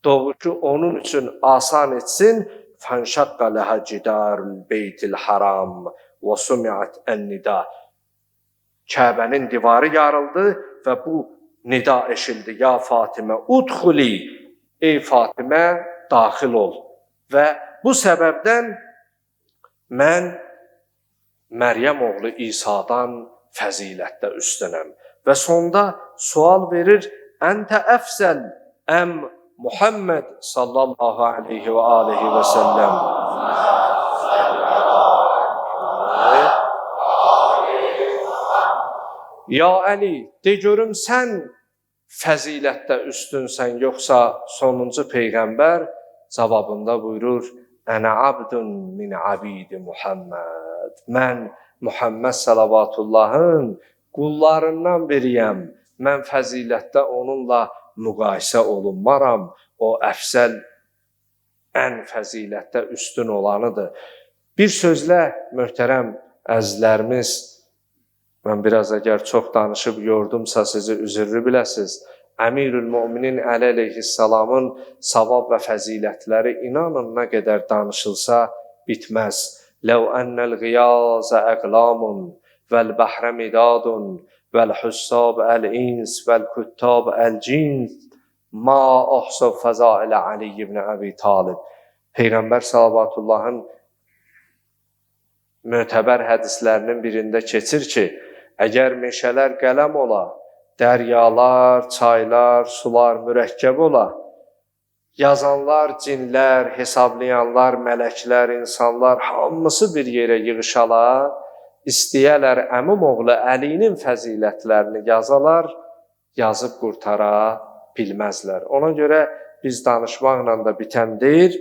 doğuşu onun üçün asan etsin. Fənşəqqə ləhə cidarul Beytil Haram və sumiət ən-nida. Kəbənin divarı yarıldı və bu nida eşildi. Ya Fatimə udxuli. Ey Fatimə, daxil ol. Və bu səbəbdən mən Məryəm oğlu İsa'dan fəzilətdə üstünəm. Və sonda sual verir, əntə əfzəl əm Muhammed sallallahu aleyhi və aleyhi və səlləm. Ya Əli, de görüm sən fəzilətdə üstünsən, yoxsa sonuncu Peyğəmbər? Cavabında buyurur, Ənə abdun min abidi Muhammed. Mən Muhammed salavatullahın qullarından biriyəm. Mən fəzilətdə onunla müqayisə olunmaram. O əfsəl, ən fəzilətdə üstün olanıdır. Bir sözlə, möhtərəm əzizlərimiz, mən biraz əgər çox danışıb yordumsa sizi üzürlü biləsiz. Əmirül Müminin Əli əleyhissalamın savab və fəzilətləri inanın nə qədər danışılsa bitməz. Ləv ennəl qiyazə əqlamun vəl-bəhrə midadun vəl-hussab əl-ins vəl-küttab əl-cins ma ahsab fəzailə Ali ibn Əbi Talib. Peyğəmbər salavatullahın mötəbər hədislərinin birində keçir ki, əgər meşələr qələm ola, dəryalar, çaylar, sular mürəkkəb ola, yazanlar, cinlər, hesablayanlar, mələklər, insanlar hamısı bir yerə yığışalar, istəyələr əmim oğlu Əlinin fəzilətlərini yazalar, yazıb qurtara bilməzlər. Ona görə biz danışmaqla da bitən deyil.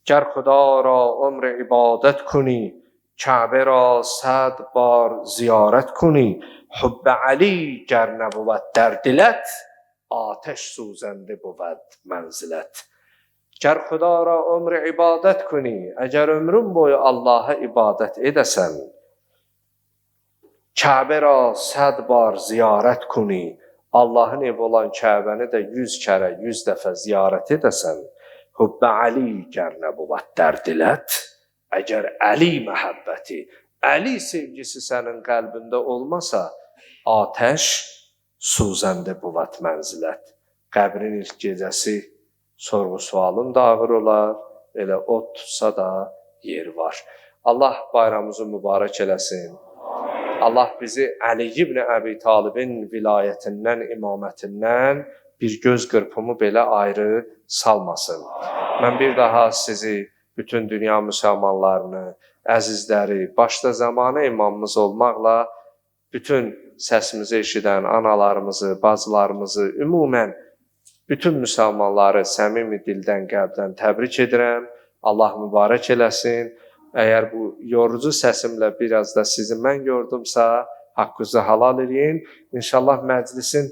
Gər Xuda ra ömr ibadət kuni, Kəbə ra 100 bar ziyarət kuni, Hubb Ali گر نبود در دلت آتش سوزنده بود منزلت. گر خدا را ömr ibadət کنی əgər ömrün boyu Allah'a ibadət edəsən, Kəbə ra 100 bar ziyarət کنی, Allahın evi olan Kəbəni də 100 kərə, 100 dəfə ziyarət edəsən, Hubb Ali گر نبود در دلت, əgər Əli məhəbbəti, Əli sevgisi sənin qəlbində olmasa, Atəş suzəndə buvət mənzilət. Qəbrin ilk gecəsi sorğu-sualın da ağır olar, elə od tutsa da yer var. Allah bayramımızı mübarək eləsin. Allah bizi Əli ibn Əbi Talibin vilayətindən, imamətindən bir göz qırpımı belə ayrı salmasın. Mən bir daha sizi, bütün dünya müsəlmanlarını, əzizləri, başda zamanı imamımız olmaqla bütün səsimizi eşidən analarımızı, bacılarımızı, ümumən bütün müsəlmanları səmimi dildən, qəlbdən təbrik edirəm. Allah mübarək eləsin. Əgər bu yorucu səsimlə biraz da sizi mən gördümsə, haqqınızı halal edin. İnşallah məclisin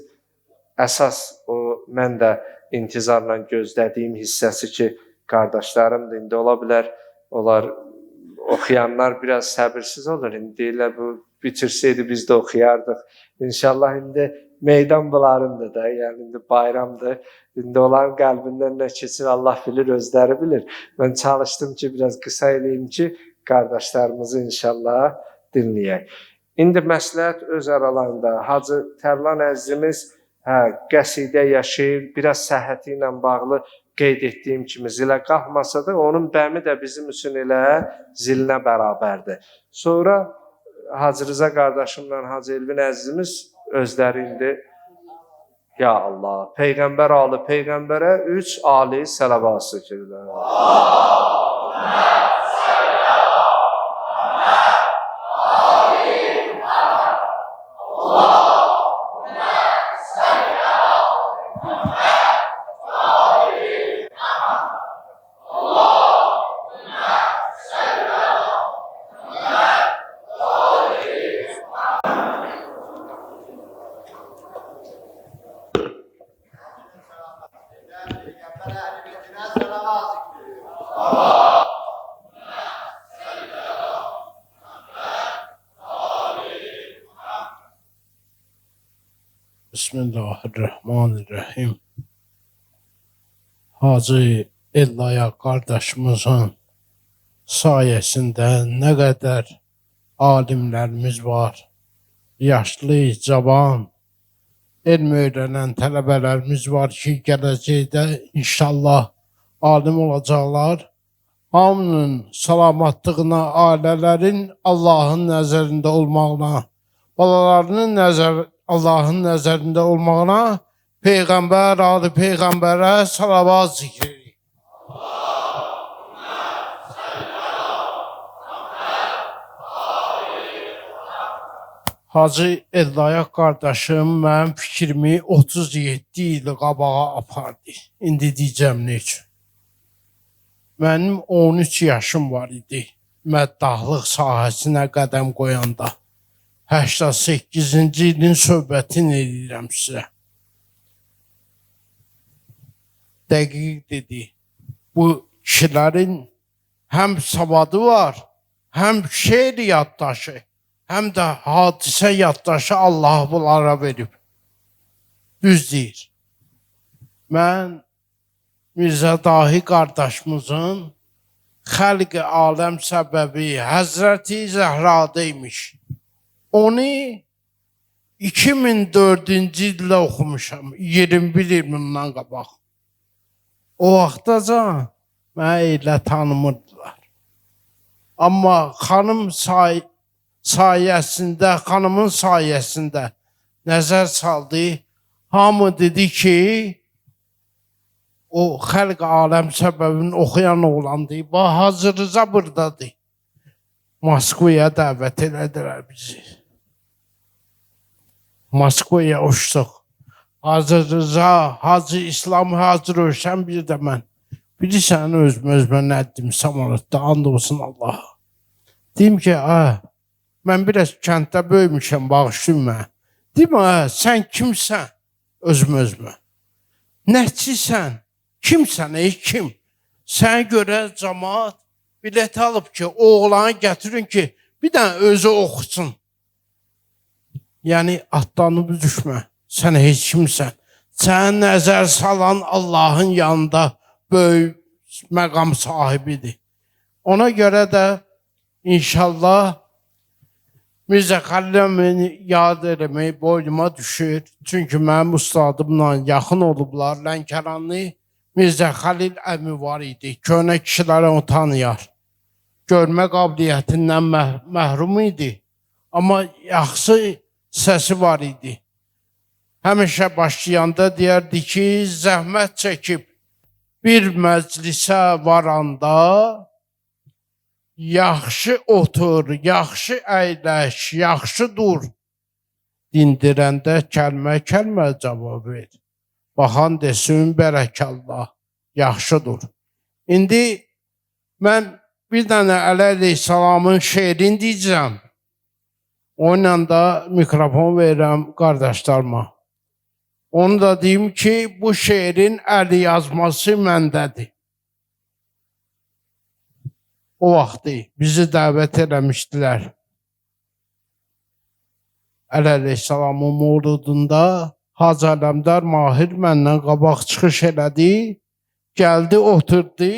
əsas o mən də intizarla gözlədiyim hissəsi ki, qardaşlarımdır, indi ola bilər, onlar oxuyanlar biraz səbirsiz olur. İndi deyirlər, bu bitirsəydi biz də oxuyardıq. İnşallah indi meydan bunlarındır da, yəni indi bayramdır. İndi onların qəlbindən nə keçir Allah bilir, özləri bilir. Mən çalışdım ki, biraz qısa eləyim ki, qardaşlarımızı inşallah dinləyək. İndi məsləhət öz aralarında Hacı Tərlan əzizimiz qəsidə yaşayır, biraz səhhəti ilə bağlı qeyd etdiyim kimi zilə qalxmasa da, onun bəmi də bizim üçün elə zilinə bərabərdir. Sonra Hacı Rıza qardaşımla Hacı Elvin əzizimiz özləri indi ya Allah, Peyğəmbər alı Peyğəmbərə 3 ali sələvat sökürlər. Bismillahirrahmanirrahim. Hacı Ellaya kardeşimizin sayesinde ne kadar alimlerimiz var. Yaşlı, cavan, elm öğrenen tələbələrimiz var ki, gələcəkdə inşallah alim olacaqlar. Hamının salamatlığına, ailələrin Allahın nəzərində olmağına, balalarının Allahın nəzərində olmağına, Peyğəmbər adı Peyğəmbərə salavat zikr edirik. Hacı Ellaya qardaşım mənim fikrimi 37 il qabağa apardı. İndi deyəcəm nə üçün. Mənim 13 yaşım var idi. Məddahlıq sahəsinə qədəm qoyanda. 88-ci ilin söhbətini edirəm sizə. Dəqiq dedi. Bu kişilərin həm savadı var, həm şeir yaddaşı, həm də hadisə yaddaşı Allah bunlara verib. Düz deyir. Mən Mirzə Dahi qardaşımızın xəlq-i aləm səbəbi Həzrəti Zəhra'daymış. Onu 2004-cü ildə oxumuşam, 21 il bundan qabaq. O vaxtaca mənə elə tanımırdılar. Amma xanımın sayəsində nəzər saldı. Hamı dedi ki, o xəlq aləm səbəbini oxuyan oğlandı. Bax, Hacı Rıza buradadır. Moskvaya dəvət elədilər bizi. Moskvaya uçduq. Hacı Rıza, Hacı İslam, Hacı Rövşən bir də mən. Bilirsən özümə nə etdim samanlıqda, and olsun Allaha. Deyim ki, mən biraz kənddə böyümüşəm, bağışlayın mənə. Deyim, sən kimsən? Özümə. Nəçisən? Kimsən, kim? Sənə görə cəmaat bilet alıb ki, oğlanı gətirin ki, bir dənə özü oxusun. Yəni, atlanıb düşmə. Sən heç kimsən. Sən nəzər salan Allahın yanında böyük məqam sahibidir. Ona görə də inşallah Mirzə Xəliləni yad eləmək boynuma düşür. Çünki mənim ustadımla yaxın olublar. Lənkəranlı Mirzə Xəlil əmi var idi. Köhnə kişilərə onu tanıyar. Görmə qabiliyyətindən məhrum idi. Amma yaxşı səsi var idi. Həmişə başlayanda deyərdi ki, zəhmət çəkib bir məclisə varanda yaxşı otur, yaxşı əyləş, yaxşı dur. Dindirəndə kəlmə cavab ver. Baxan desin, bərəkallah, yaxşı dur. İndi mən bir dənə Əli Əleyhisselamın şeirini deyəcəm. Onunla da mikrofon verirəm qardaşlarıma. Onu da deyim ki, bu şeirin əli yazması məndədir. O vaxtı bizi dəvət eləmişdilər. Əli Əleyhisselamın mövludunda Hacı Ələmdar Mahir məndən qabaq çıxış elədi. Gəldi, oturdu.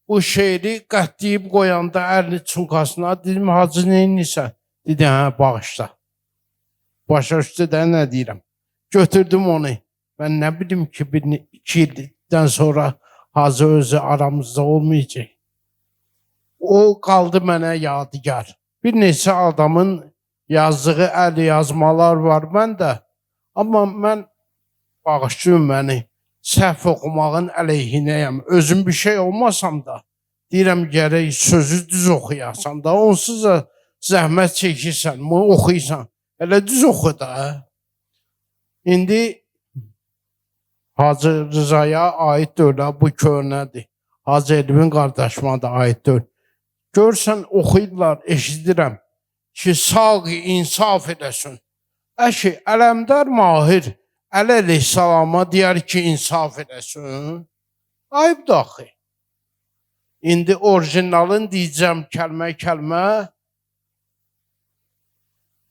Bu şeiri qətləyib qoyanda əlini çunkasına dedim, Hacı neyinlisən? Dedi, bağışla. Başa üstü də nə deyirəm? Götürdüm onu. Ben ne bileyim ki 2 ildən sonra Hacı özü aramızda olmayacaq. O qaldı mənə yadigar. Bir neçə adamın yazdığı əl yazmalar var məndə. Amma mən bağışlayın məni, səhv oxumağın əleyhinəyəm. Özüm bir şey olmasam da, deyirəm gərək sözü düz oxuyasan da, onsuz da zəhmət çəkirsən, oxuysan. Elə düz oxu da. İndi Hacı Rızaya aid deyil, bu köhnədir. Hacı Elvin qardaşıma da aid deyil. Görsən, oxuyurlar, eşidirəm ki, sağ insaf edəsin. Əşi, Ələmdar Mahir əleyhissalama deyər ki, insaf edəsin. Ayıb daxı. İndi orijinalın deyəcəm kəlmə-kəlmə.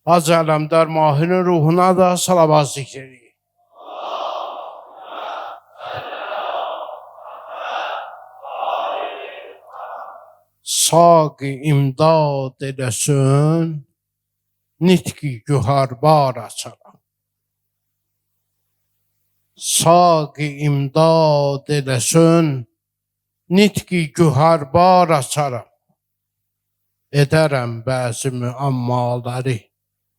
Hacı Ələmdar Mahirin ruhuna da salavat zikr edin. Sağ imdad edəsin, nitqi güharbar açaram. Sağ imdad edəsin, nitqi güharbar açaram. Edərəm bəzi müəmmaları,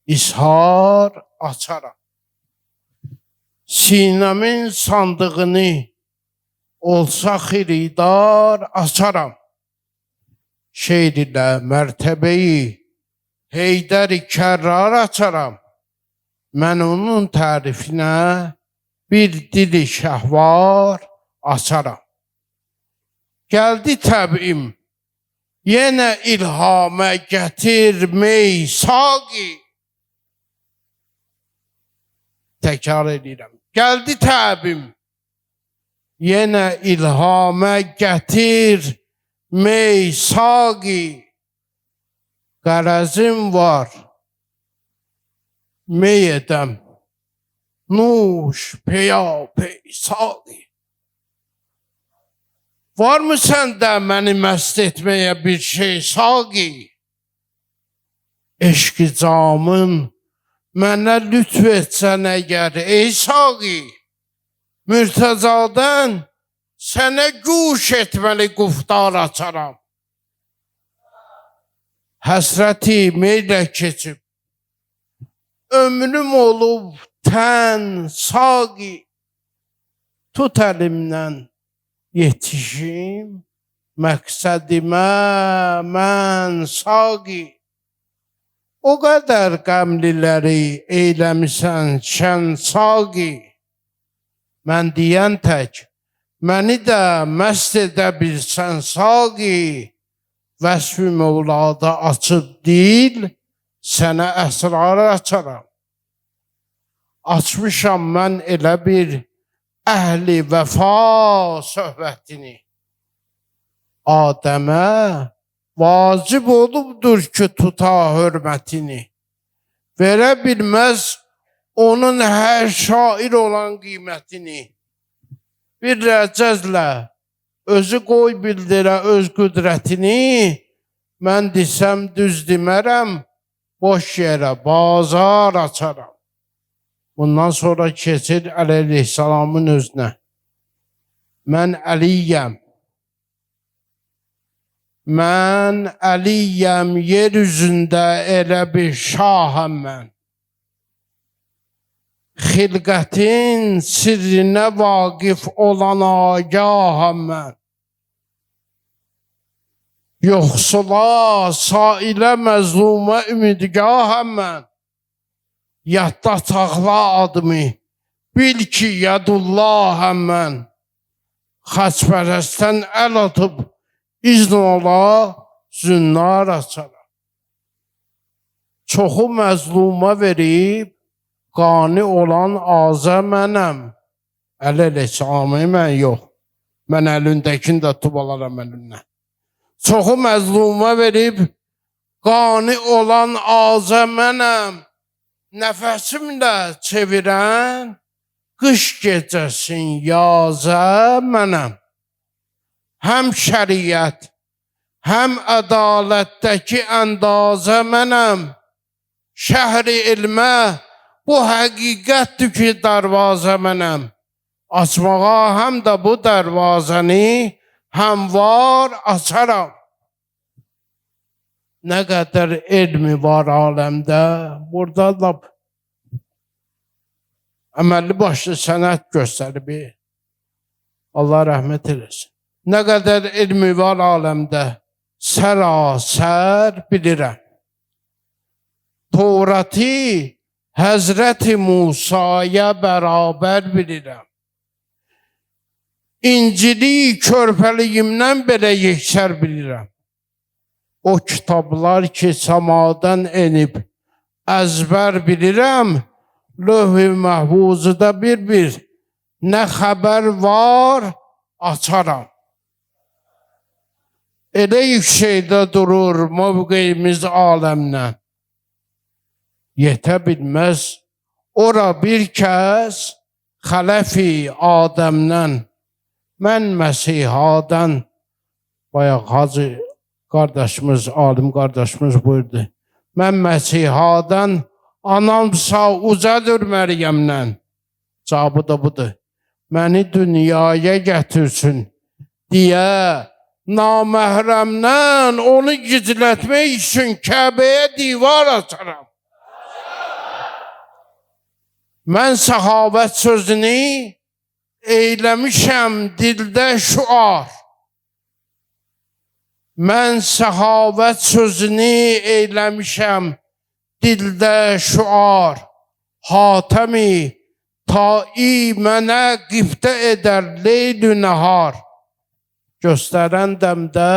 ishar açaram. Sinəmin sandığını olsa xiridar açaram. Şeir ilə mərtəbəyi Heydər-i Kərrar açaram. Mən onun tərifinə bir dili şəhvar açaram. Gəldi təbim, yenə ilhamə gətirmey saqi. Təkrar edirəm. Gəldi təbim, yenə ilhamə gətir mey saqi. Qərəzim var, mey edəm, nuş peyapey saqi. Var mı səndə məni məst etməyə bir şey saqi? Eşq-i camın mənə lütf etsən əgər ey saqi, Mürtəzadan sənə güş etməli quftar açaram. Həsrəti meylə keçib, ömrüm olub tən saqi. Tut əlimdən yetişim məqsədimə mən saqi. O qədər qəmliləri eyləmisən şən saqi. Mən deyən tək, məni də məst edə bilsən saqi. Vəsf-i Mövlada açıb dil, sənə əsrar açaram. Açmışam mən elə bir əhli vəfa söhbətini. Adəmə vacib olubdur ki, tuta hörmətini. Verə bilməz onun hər şair olan qiymətini. Bir rəcəzlə özü qoy bildirə öz qüdrətini. Mən desəm düz demərəm, boş yerə bazar açaram. Bundan sonra keçir əleyhissalamın özünə. Mən Əliyəm. Mən Əliyəm, yer üzündə elə bir şahəm mən. Xilqətin sirrinə vaqif olan agahəm mən. Yoxsula, sailə, məzlumə ümidgahəm mən. Yadda saxla adımı, bil ki, yadullahəm mən. Xaçpərəstdən əl atıb, izn ola, zünnar açaram. Çoxu məzluma verib, qani olan azə mənəm. Əleyhissalamı mən yox. Mən əlindəkini də tutub alaram əlimdən. Çoxu məzluma verib, qani olan azə mənəm. Nəfəsimlə çevirən, qış gecəsin yazə mənəm. Həm şəriət, həm ədalətdəki əndazə mənəm. Şəhri ilmə, bu həqiqətdir ki, darvazə mənəm. açmağa həm də bu dərvazəni həmvar açaram. Nə qədər elmi var aləmdə, burada lap əməlli başlı sənət göstərib. Allah rəhmət eləsin. Nə qədər elmi var aləmdə, sərasər bilirəm. Tovrati Həzrəti Musaya bərabər bilirəm. İncili körpəliyimdən belə yeksər bilirəm. O kitablar ki, samadan enib əzbər bilirəm, Lövh-i Məhfuzuda bir nə xəbər var, açaram. Elə yüksekdə durur mövqeyimiz aləmdən. Yetə bilməz, ora bir kəs xələfi Adəmdən, mən Məsihadan, bayaq Hacı qardaşımız, alim qardaşımız buyurdu. Mən Məsihadan, anamsa ucadır Məryəmdən. Cavabı da budur. Məni dünyaya gətirsin deyə naməhrəmdən onu gizlətmək üçün Kəbəyə divar açaram. Mən səxavət sözünü eyləmişəm dildə şüar. Mən səxavət sözünü eyləmişəm dildə şüar. Hatəmi tai mənə qibdə edər leyl-ü nəhar. Göstərən dəmdə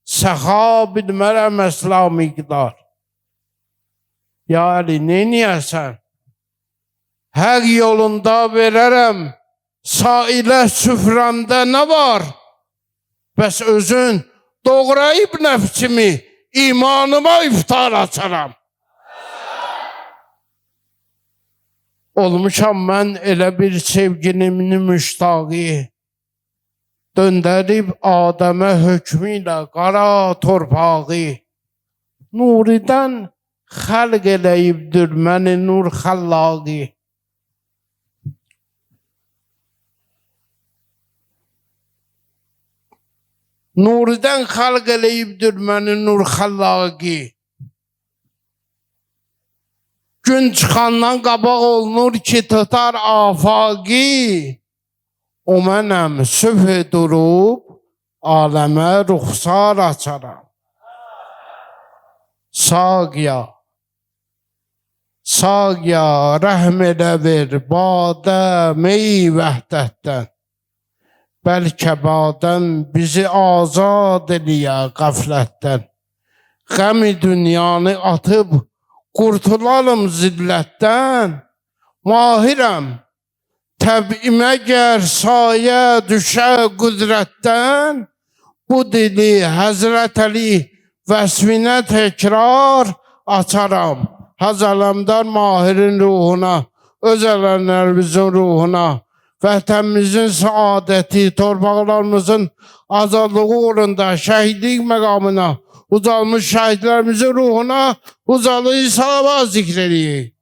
səxa bilmərəm əsla miqdar. Ya Əli, neyniyəsən? Hər yolunda verərəm, sailə süfrəmdə nə var? Bəs özün doğrayıb nəfsimi, imanıma iftar açaram. Olmuşam mən elə bir sevgilimin müştaqı, döndərib Adəmə hökmü ilə qara torpağı. Nuridən xəlq eləyibdir məni nur xəllaqı. Nuridən xəlq eləyibdir məni nur xəllaqı. Gün çıxandan qabaq olunur ki, tutar afaqı. O mənəm sübh durub, aləmə ruxsar açaram. Sağya, rəhm elə ver, badə, mey vəhdətdən. Bəlkə badəm bizi azad eləyə qəflətdən. Qəmi dünyanı atıb, qurtulalım zillətdən. Mahirəm, təbimə gər sayə düşə qüdrətdən. Bu dili Həzrət Əli vəsfinə təkrar açaram. Hacı Aləmdar Mahirin ruhuna, özələnlərimizin ruhuna, vətənimizin saadəti, torpaqlarımızın azadlığı uğrunda şəhidlik məqamına ucalmış şəhidlərimizin ruhuna ucalı salavat zikr edəyik.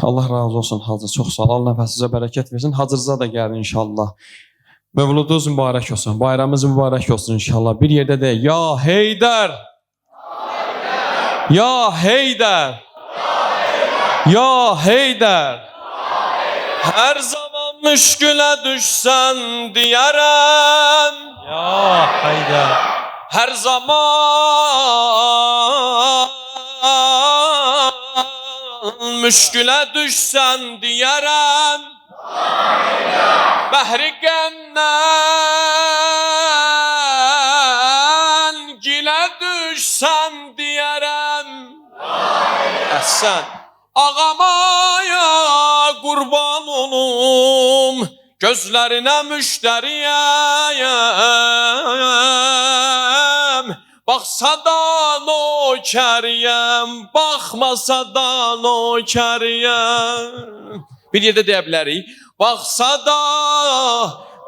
Allah razı olsun Hacı, çox sağ ol. Allah nəfəsinizə bərəkət versin. Hacınıza da gəlin inşallah. Mövludunuz mübarək olsun, bayramınız mübarək olsun inşallah. Bir yerdə deyək, Ya Heydər! Ya Heydər! Ya Heydər! Hər zaman müşkülə düşsən deyərəm. Ya Heydər! Hər zaman müşkülə düşsən deyərəm. Bəhri qəmdən gilə düşsən deyərəm. Əhsən. Ağamaya qurban olum, gözlərinə müştəriyəm. Baxsa da nökəriyəm, baxmasa da nökəriyəm. Bir yerdə deyə bilərik. Baxsa da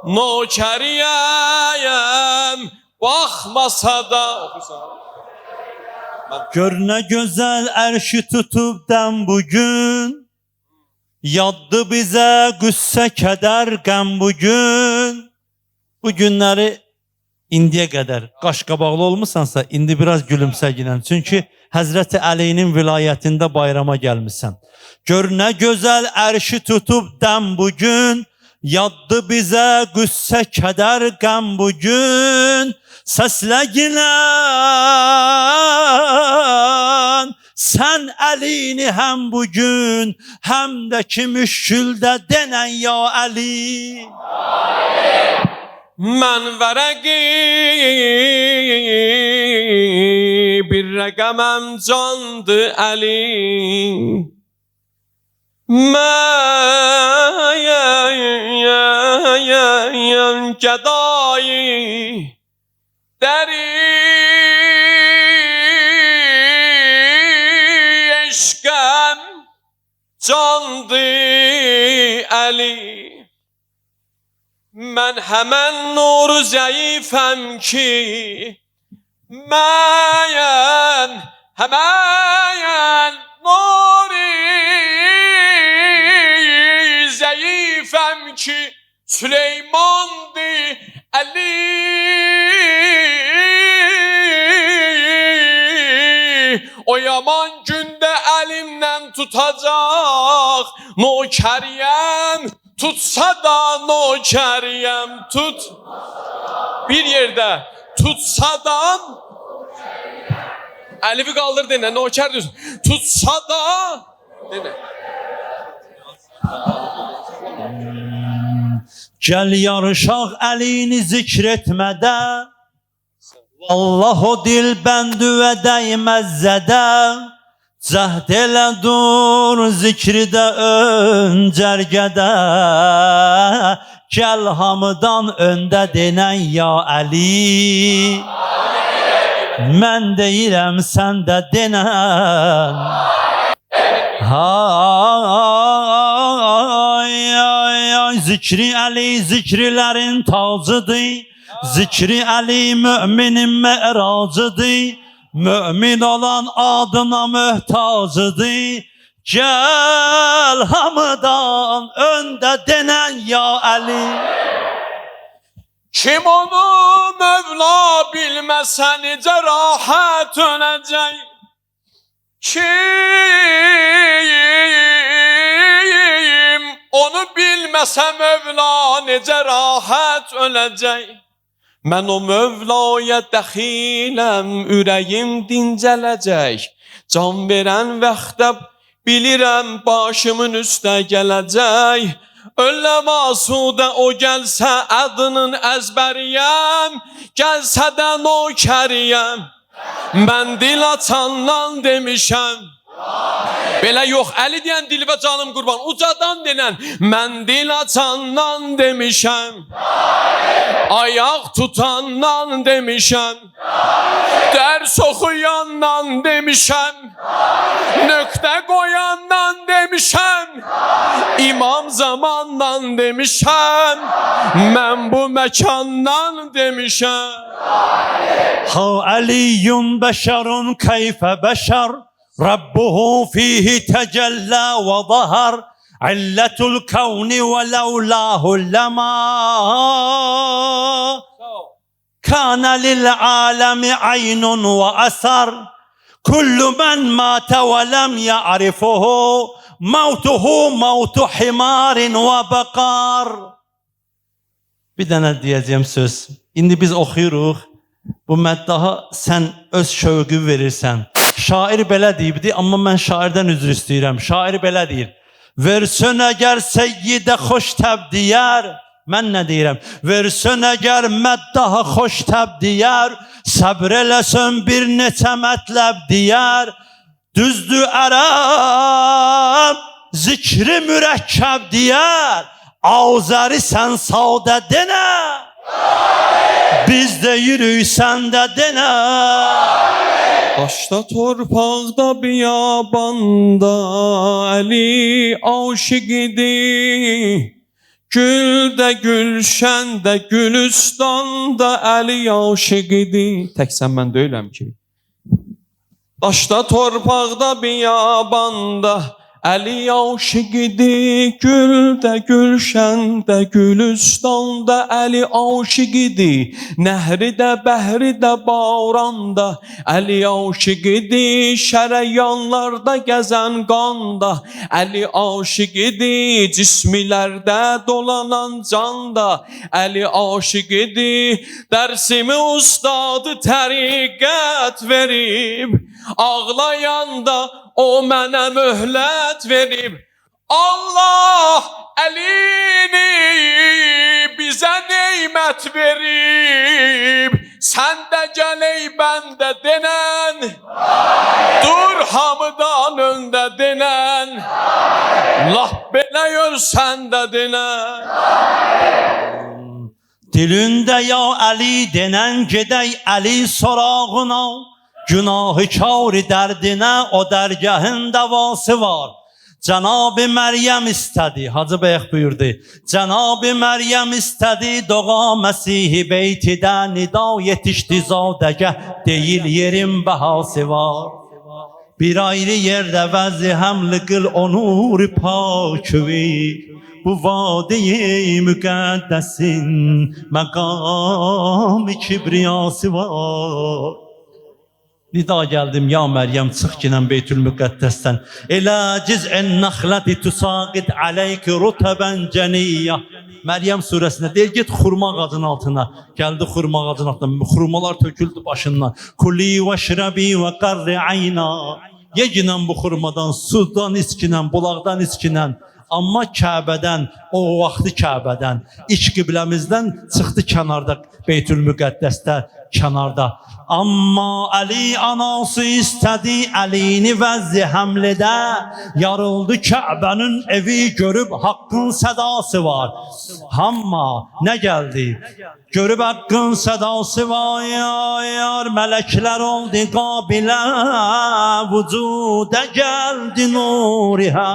nökəriyəm, baxmasa da. Gör ne güzel erşi tutup dem bugün. Yaddı bize güsse keder gəm bugün. Bu günləri indiyə qədər qaşqabaqlı olmusansa, indi biraz gülümsə ginən. Çünki Həzrəti Əlinin vilayətində bayrama gəlmisən. Gör nə gözəl ərşi tutub dəm bugün. Yaddı bizə qüssə kədər qəm bugün. Səslə ginən sən Əlini həm bugün, həm də ki müşküldə denən ya Əli. Mən vərəqi bir rəqəməm candı Əli. Mən gədayı dəri eşqəm candı Əli. Mən həmən nur zəifəm ki, mən həmən nur zəifəm ki, Süleymandı Əli. O yaman gündə əlimdən tutacaq nökəriyəm. Tutsa da nökəriyəm, tut. Bir yerdə tutsa da Əlifi qaldır denə, nökər diyorsun. Tutsa da denə. Gəl yarışaq Əlini zikr etmədə. Vallah o dil bəndü və dəyməz zədə. Cəhd elə dur zikridə öncərgədə. Gəl hamıdan öndə denən ya Əli. Mən deyirəm sən də denən. Zikri Əli zikrilərin tacıdır. Zikri Əli müminin mə'racıdır. Mümin olan adına mühtacıdır. Gel hamıdan öndə denən ya Əli. Kim onu Mövla bilməsə necə rahat öləcək? Kim onu bilməsə Mövla necə rahat öləcək? Mən o Mövlaya dəxiləm, ürəyim dincələcək. Can verən vaxtda bilirəm başımın üstə gələcək. Öləm asudə o gəlsə adının əzbəriyəm, gəlsə də nökəriyəm. Mən dil açandan demişəm. Belə yox, Əli deyən dil və canım qurban, ucadan denən. Mən dil açandan demişəm. Ayaq tutandan demişəm. Dərs oxuyandan demişəm. Nöqtə qoyandan demişəm. İmam zamandan demişəm. Mən bu məkandan demişəm. Ha Əliyyun bəşərun keyfə bəşər. Rabbuhu fihi təcəllə və zahar. Illətul kavni və ləuləhu ləmə. Kânə lil'aləmi aynun və əsər. Kullu mən mətə və ləm ya'rifuhu. Mavtuhu mavtu himarin və bəqar. Bir dənə deyəcəyim söz. İndi biz oxuyuruq. Bu məddaha sən öz şövqü verirsən. Şair belə deyibdi, amma mən şairdən üzr istəyirəm. Şair belə deyir. Versən əgər seyyidə xoş təb deyər. Mən nə deyirəm? Versən əgər məddaha xoş təb deyər. Səbr eləsən bir neçə mətləb deyər. Düzdür ərəb, zikri mürəkkəb deyər. Azəri sən sadə denə. Biz deyirik sən də denə. Daşda torpaqda biyabanda Əli aşiq idi. Güldə gülşəndə gülüstanda Əli aşiq idi. Tək sən mən deyiləm ki. Daşda torpaqda biyabanda Əli aşiq idi. Güldə gülşəndə gülüstanda Əli aşiq idi. Nəhridə bəhridə bauranda Əli aşiq idi. Şərəyanlarda gəzən qanda Əli aşiq idi. Cismilərdə dolanan canda Əli aşiq idi. Dərsimi ustadı təriqət verib. Ağlayanda o mənə möhlət verib. Allah Əlini bizə neymət verib. Sən də gələk bəndə denən. Dur hamıdan öndə denən. Allah belə ölsən də denən. Dilində ya Əli denən gedək Əli sorağına. Günahı kâri dərdinə o dərgahın davası var. Cənab-ı Məryəm istədi, Hacı Bəyək buyurdu. Cənab-ı Məryəm istədi, doğa Məsihi beytidə nida yetişdi zadəgə, deyil yerin bəhası var. Bir ayrı yerdə vəzi həmli qıl onur paküvi. Bu vadi-i müqəddəsin məqam-ı kibriyası var. Nida gəldim, ya Məryəm, çıx ginən Beytül Müqəddəsdən. Elə ciz'in nəxləti tusaqid aleyki rutəbən cəniyyə. Məryəm surəsində deyir, get xurma ağacının altına. Gəldi xurma ağacının altına, xurmalar töküldü başından. Kuli və şirəbi və qarri ayna. Ye ginən bu xurmadan, sudan iskinən, bulaqdan iskinən. Amma Kəbədən, o vaxtı Kəbədən, iç qibləmizdən çıxdı kənarda, Beytül Müqəddəsdə, kənarda. Amma Əli anası istədi Əlini vəzzi həmlədə. Yarıldı Kəbənin evi görüb haqqın sədası var. Amma nə gəldi? Görüb haqqın sədası var, yar mələklər oldu qabilə. Vücudə gəldi nurihə.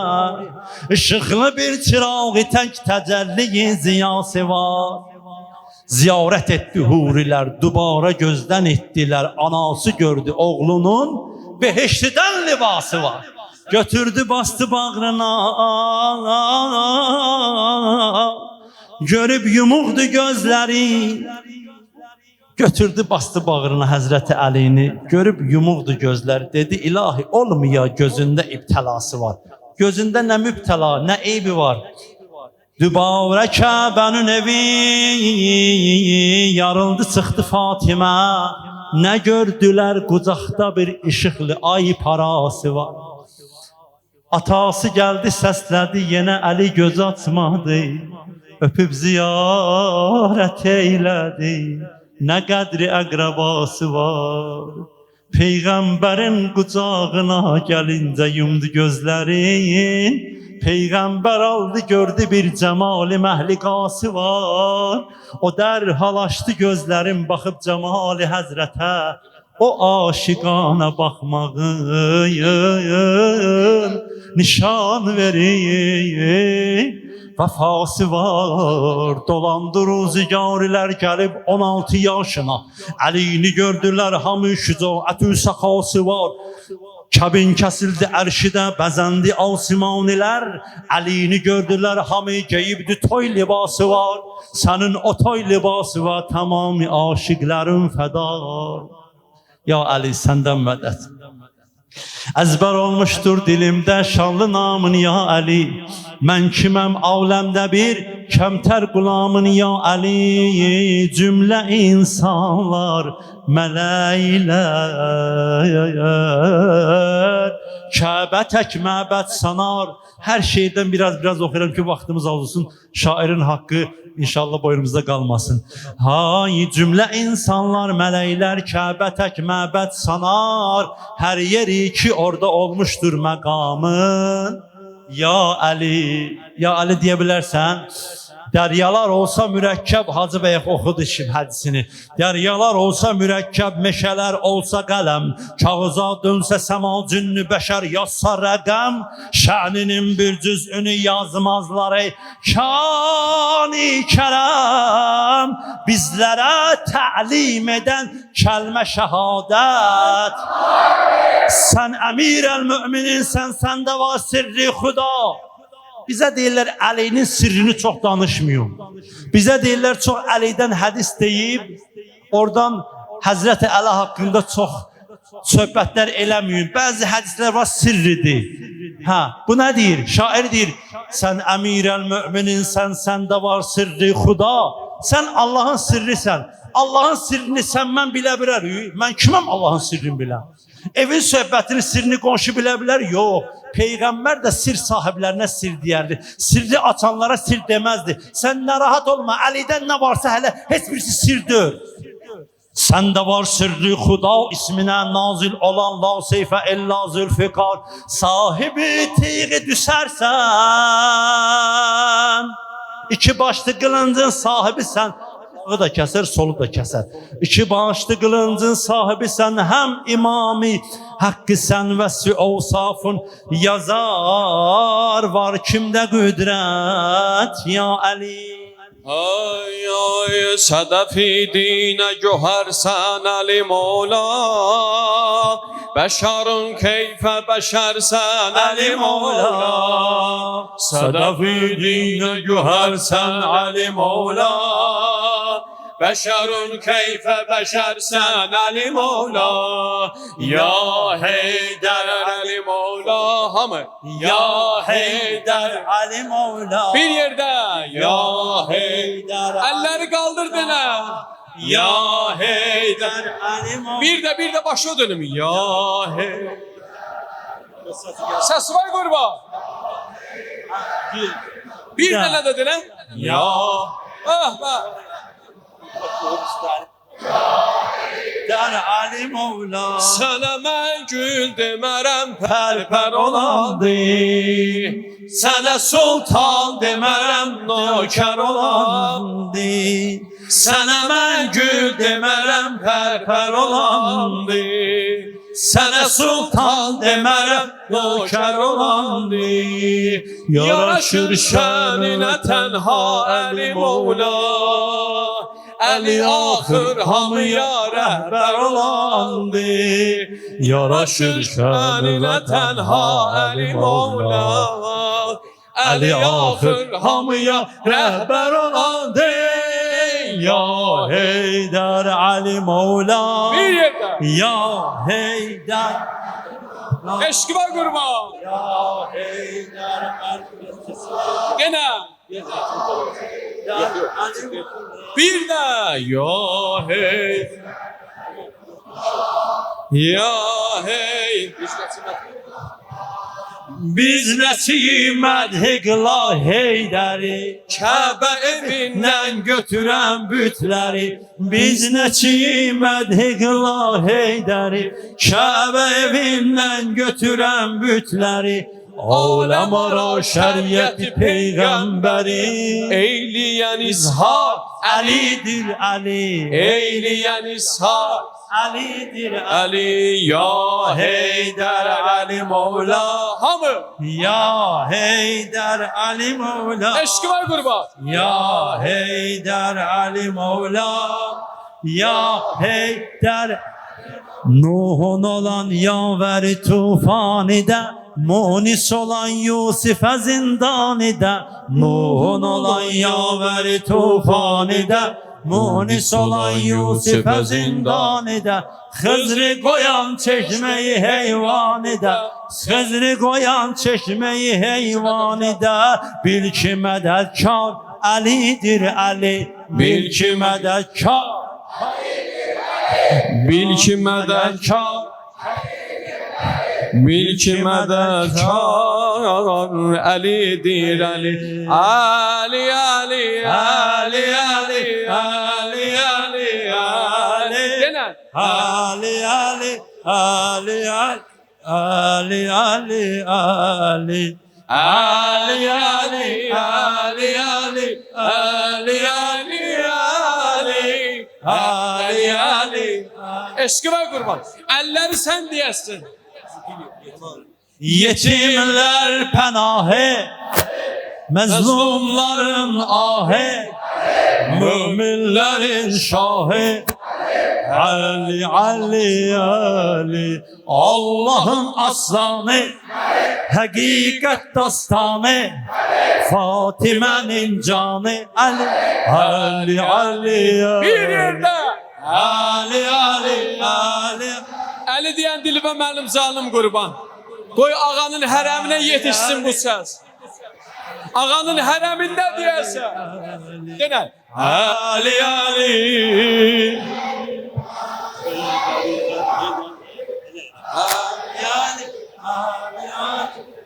Işıqlı bir çırağ tək təcəlli ziyası var. Ziyarət etdi hurilər, dubara gözdən etdilər. Anası gördü oğlunun behiştidən libası var. Götürdü bastı bağrına, görüb yumuqdu gözləri. Götürdü bastı bağrına Həzrəti Əlini, görüb yumuqdu gözləri. Dedi ilahi olmaya gözündə ibtəlası var. Gözündə nə mübtəla, nə eybi var. Dübarə Kəbənin evi yarıldı çıxdı Fatimə. Nə gördülər qucaqda bir işıqlı ay parası var. Atası gəldi səslədi yenə Əli göz açmadı. Öpüb ziyarət eylədi. Nə qədri əqrəbası var. Peyğəmbərin qucağına gəlincə yumdu gözlərin. Peyğəmbər aldı gördü bir cəmali məhliqası var. O dərhal açdı gözlərim baxıb cəmali həzrətə. O aşiqana baxmağın nişan verir. Vəfası var. Dolandı ruzigarilər gəlib 16 yaşına. Əlini gördülər hamı şücaətü səxası var. Kəbin kəsildi ərşidə bəzəndi asimanilər. Əlini gördülər hamı geyibdi toy libası var. Sənin o toy libası var tamamı aşıqların fəda. Ya Əli səndən mədət. Əzbər olmuşdur dilimdə şanlı namın ya Əli. Mən kiməm aləmdə bir kəmtər qulamın ya Əli. Cümlə insanlar mələklər. Kəbə tək məbəd sanar. Hər şeydən biraz oxuyuram ki vaxtımız az olsun. Şairin haqqı İnşallah boynumuzda qalmasın. Hay cümlə insanlar mələklər Kəbə tək məbəd sanar. Hər yeri ki orada olmuşdur məqamın. Ya Əli, ya Əli deyə bilərsən. Deryalar olsa mürəkkəb, Hacı bəy oxudu şimdi hədisini. Deryalar olsa mürəkkəb, meşələr olsa qələm, kağıza dönsə səma cünnü bəşər yazsa rəqəm, şəninin bir cüzünü yazmazlar ey kani kərəm, bizlərə təlim edən kəlmə şəhadət. Sən əmirəl mümininsən, səndə var sirri xuda. Bize deyirlər Əlinin sirrini çox danışmıyor. Bize deyirlər çox Əlidən hədis deyib, oradan Həzrəti Əli haqqında çox söhbətlər eləməyin. Bəzi hədislər var sirridir. Bu nə deyir? Şair deyir, sən əmirəl mümininsən, səndə var sirri xuda. Sən Allahın sirrisən. Allahın sirrini sən mən bilə bilərik. Mən kiməm Allahın sirrini biləm? Evin söhbətini, sirrini qonşu bilə bilər? Yox. Peyğəmbər də sir sahiblərinə sir deyərdi. Sirri açanlara sir deməzdi. Sən narahat olma, Əlidən nə varsa hələ heç birisi sirdir. Səndə var sirri xuda, isminə nazil olan la seyfə illa zülfikar. Sahibi teyği düşərsən, iki başlı qılıncın sahibisən. Sağı da kəsər, solu da kəsər. İki başlı qılıncın sahibisən, həm imami haqqı sən vəsfi ovsafın yazar. Var kimdə qüdrət ya Əli. Ay ay sədəfi dinə göhərsən Əli Mola, bəşarın keyfə bəşərsən Əli Mola. Sədəfi dinə göhərsən Əli Mola, bəşarın keyfə bəşərsən Əli Mola. Ya Heydər Əli Mola. Hamı ya Heydər Əli Mevla. bir yerdə ya Heydər Əlləri qaldır denə. Ya Heydər. Əli Mevla. Bir də başa dönüm. Ya Heydər. Səs var qurba. Bir dənə də denə. Ya. Heydər Əli Mevla. Sənə mən gül demərəm pərpər olandı. Sənə sultan demərəm nökər olandı. Sənə mən gül demərəm pərpər olandı. Sənə sultan demərəm nökər olandı. Yaraşır şəninə tənha Əli Mevla. Əli axır hamıya rəhbər olandı. Yaraşır şənə tənha Əli Mevla. Əli axır hamıya rəhbər olandı. Ya Heydər Əli Mevla. Bir yerdə. Ya Heydər. Eşki var qurba. Ya Heydər Əli Mevla. Gene. Bir də. Ya hey. Ya hey. Biz nəsiyi mədhi qıla Heydəri, Kəbə evindən götürən bütləri. Biz nəçiyi mədhi qıla Heydəri, Kəbə evindən götürən bütləri. Aləm ara şəriəti Peyğəmbəri, eyləyən izhar Əlidir Əli, eyləyən izhar Əlidir Əli. Ya Heydər Əli Mevla. Hamı. Ya Heydər Əli Mevla. Eşki var qurba. Ya Heydər Əli Mevla. Ya Heydər. Nuhun olan yavəri tufanide, munis olan Yusif'e zindanide. Nuhun olan yavəri tufanide, munis olan Yusif'e zindanide. Hızrı koyan çeşmeyi heyvanide, Hızrı koyan çeşmeyi heyvanide. Bil ki medetkar Ali'dir Ali, bil ki medetkar, bil ki medetkar, bil ki medetkar Ali'dir Ali. Ali Ali Ali Ali Ali Ali Ali. Gene. Ali Ali Ali Ali Ali Ali Ali Ali, Ali, Ali, Ali, Ali, Ali, Ali, Ali, Ali. Eşkıma kurban. Elleri sen diyesin. Yetimler penahe, mezlumların ahe, müminlerin şahı. Ali, Ali, Ali, Allah'ın aslanı, hakikat dastanı, Fatime'nin canı. Ali, Ali, Ali, Ali. Bir yerde. Ali, Ali, Ali. Ali diyen dilime mənim canım kurban. Koy ağanın hərəminə yetişsin bu söz. Ağanın hərəmində diyəsən. Denə. Ali, Ali.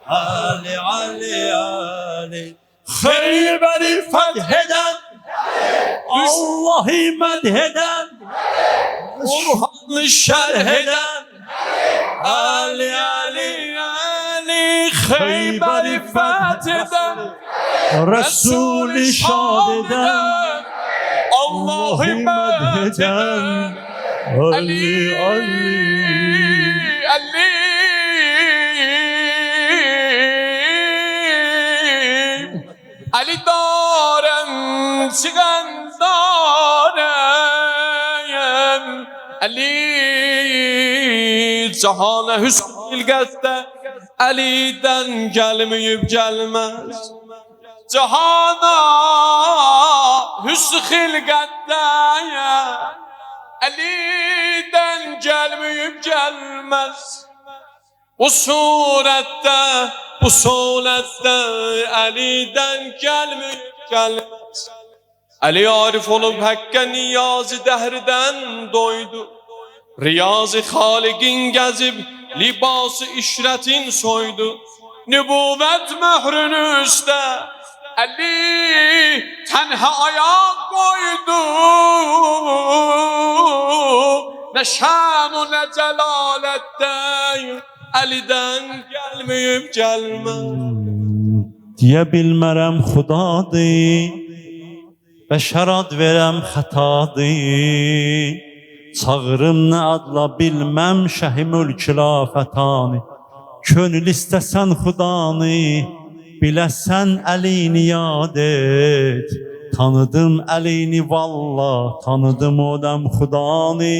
Ali, Ali, Ali. Xeyberi fetheden, Allah'ı medheden, Kur'an'ı şerh eden. Ali, Ali, Ali, Xeyberi fetheden, Resulü şad eden, Allah'ı medheden. Ali, Ali. Ali, Ali darem çıkan darem Ali cahana hüsn ilgette Ali'den gelmeyip gelmez Cahana hüsn ilgette Ali'den gelmeyip gelmez Bu surette Ali'den gelmeyip gelmez Ali arif olup Hakk'a niyazı dehrden doydu Riyazı Halik'in gezip libası işretin soydu Nübüvvet mührünü üstte Ali tenha ayak koydu Ne şanu ne celalette Ali'den gelmeyip gelmez Diye bilmərəm xudadır, bəşər ad verəm xətadır. Çağırım nə adla bilməm şəhimül kilafətani. Könül istəsən xudanı, biləsən əlini yad et. Tanıdım əlini vallah, tanıdım odəm xudanı.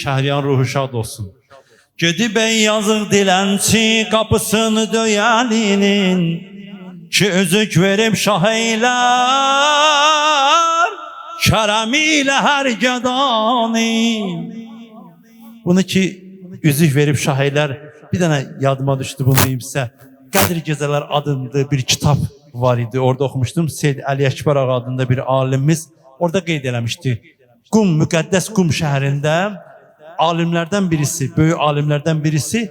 Şəhriyar ruhu şad olsun. Gedib ey yazıq dilənçi qapısını döyəlinin Ki özük verib şah eylər Kərəmilə hər gədani Bunu ki üzük verib şah eylər Bir dənə yadıma düşdü bunu deyim sizə Qədir Gecələr adında bir kitab var idi Orada oxumuşdum Seyyid Əli Əkbər ağa adında bir alimimiz Orada qeyd eləmişdi Qum, müqəddəs Qum şəhərində alimlərdən birisi, böyük alimlərdən birisi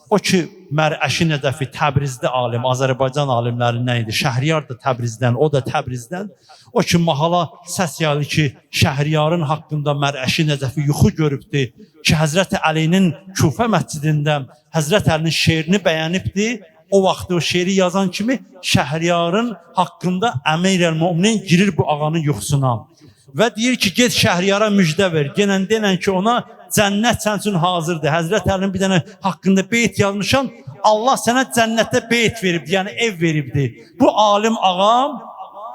o ki Mərəşi Nəcəfi Təbrizli alim, Azərbaycan alimlərindən idi. Şəhriyar da Təbrizdən, o da Təbrizdən. O ki mahala səs yayıldı ki, Şəhriyarın haqqında Mərəşi Nəcəfi yuxu görübdü ki, Həzrət Əlinin Küfə məscidində Həzrət Əlinin şeirini bəyənibdi. O vaxt o şeiri yazan kimi Şəhriyarın haqqında Əmir-əl-Möminin girir bu ağanın yuxusuna. Və deyir ki, get Şəhriyara müjdə ver. Denən ki, ona cənnət sənin üçün hazırdır. Həzrət Əlinin bir dənə haqqında beyt yazmışam. Allah sənə cənnətdə beyt veribdi, yəni ev veribdi. Bu alim ağam,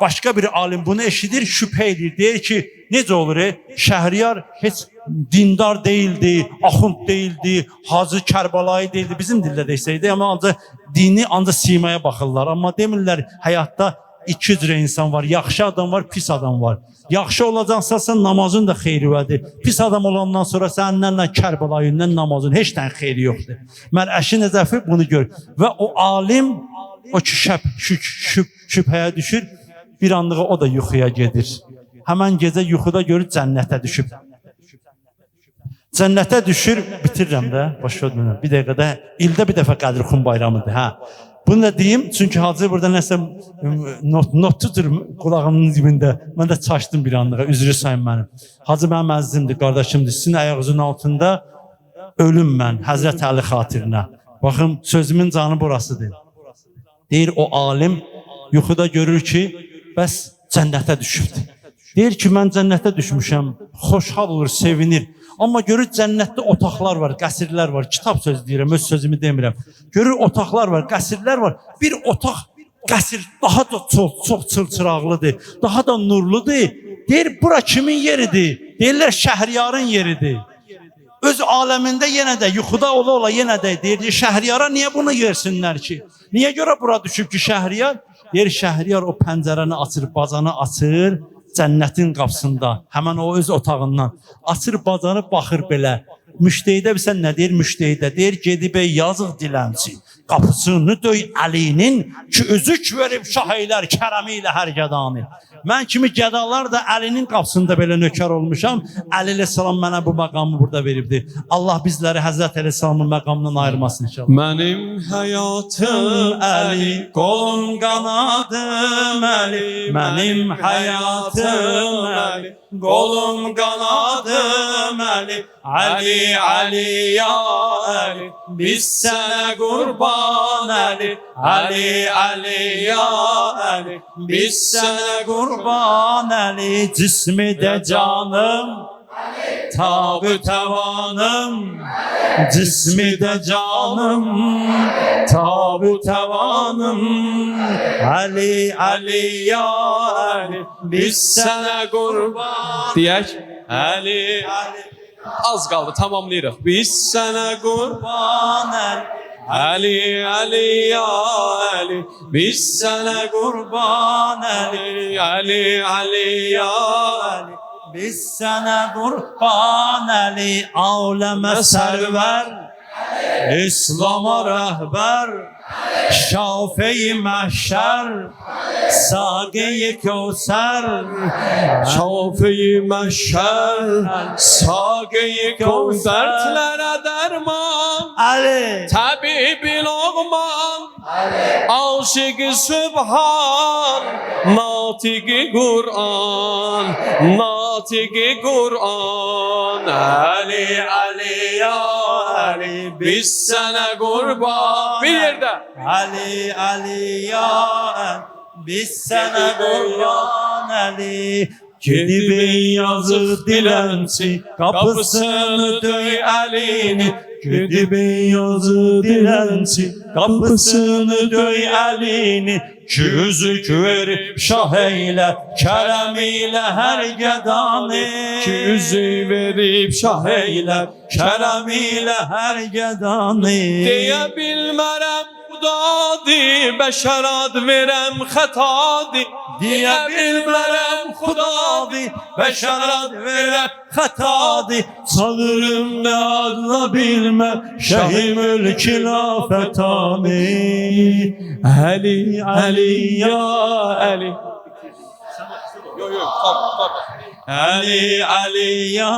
başqa bir alim bunu eşidir, şübhə edir. Deyir ki, necə olur? Şəhriyar heç dindar değildi, axund değildi, Hacı Kərbalayı değildi. Bizim dildə desəydi, amma ancaq dini, ancaq simaya baxırlar. Amma demirlər, həyatda iki cürə insan var. Yaxşı adam var, pis adam var. Yaxşı olacaqsa sən namazın da xeyriyyədir. Pis adam olandan sonra səninlə Kərbalayından namazın heç tən xeyri yoxdur. Mərəşi Nəcəfi bunu gör. Və o alim o ki şübhəyə düşür, bir anlığa o da yuxuya gedir. Həmən gecə yuxuda görür cənnətə düşüb. Cənnətə düşür, bitirirəm də, başa dönürəm. Bir dəqiqədə, ildə bir dəfə Qədirxan bayramıdır. Hə. Bunu da deyim, çünki Hacı burada nəsə not tutur qulağımın dibində. Mən də çaşdım bir anlığa, üzrü sayın mənim. Hacı mənim əzizimdir, qardaşımdır. Sizin ayağınızın altında ölüm mən, Həzrət Əli xatirinə. Baxın, sözümün canı burasıdır. Deyir o alim yuxuda görür ki, bəs cənnətə düşübdür. Deyir ki, mən cənnətə düşmüşəm, xoşhal olur, sevinir. Amma görür cənnətdə otaqlar var, qəsrlər var. Kitab söz deyirəm, öz sözümü demirəm. Görür otaqlar var, qəsrlər var. Bir otaq, qəsr daha da çox çılçıraqlıdır, daha da nurludur. Deyir, bura kimin yeridir? Deyirlər, Şəhriyarın yeridir. Öz aləmində yenə də, yuxuda ola yenə də deyir, Şəhriyara niyə bunu yersinlər ki? Niyə görə bura düşüb ki Şəhriyar? Deyir, Şəhriyar o pəncərəni açır, bacanı açır, cənnətin qapısında, həmən o öz otağından açır bacanı, baxır belə. Müştəhidə bilsən nə deyir müştəhidə? Deyir, gedib ey yazıq dilənçi, qapısını döy əlinin ki üzük verib şah eylər kərəmi ilə hər gədanı. Mən kimi gədalar da əlinin qapısında belə nökər olmuşam. Əli əleyhissalam mənə bu məqamı burada veribdir. Allah bizləri Həzrət Əleyhissalamın məqamından ayırmasın inşallah. Mənim həyatım Əli, qolum qanadım Əli. Mənim həyatım Əli, qolum qanadım Əli. Əli, Əli, ya Əli, biz sənə qurban Əli. Əli, Əli, ya Əli, biz sənə qurban Əli. Cismi də canım, tabı tavanım. Cismi də canım, tabı tavanım. Əli, Əli, ya Əli, biz sənə qurban. Deyək, Əli, Əli. Az qaldı, tamamlayırıq. Biz sənə qurban Əli. Əli, Əli, ya Əli, biz sənə qurban Əli. Əli, Əli, ya Əli, biz sənə qurban Əli. Aləmə sərvər, İslama rəhbər, Şafi-i məhşər, Saqi-i Kevser. Şafi-i məhşər, Saqi-i Kevser. Dertlərə dərman, Əli, Təbibi Loğman, Aşık-ı Sübhan, Natiq-i Kur'an, Natiq-i Kur'an. Əli, Əli, ya Əli, biz sənə qurban. Bir yerdə. Əli, Əli, ya Əli, biz sənə qurban Əli. Gedib ey yazıq dilənçi, qapısını döy əlini. Gedib ey yazıq dilənçi, qapısını döy əlini. Ki üzük verib şah eylə, kərəm ilə hər gədanı. Ki üzük verib şah eylə, kərəm ilə hər gədanı. Deyə bilmərəm xudadır, bəşər ad verəm xətadır. Deyə bilmərəm xudadır, bəşər ad verəm xətadır. Çağırım və adla bilmə, şəhi mülk-i lafətanı. Əli, Əli, ya Əli. Əli, Əli, ya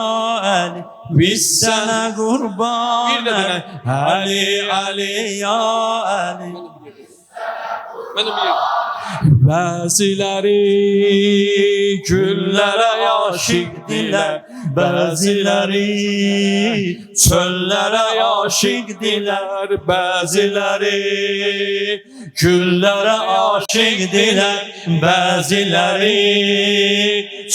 Əli, biz sənə qurban Əli. Əli, Əli, ya Əli. Bəziləri güllərə aşiqdilər, bəziləri çöllərə aşiqdilər, bəziləri güllərə aşiqdilər, bəziləri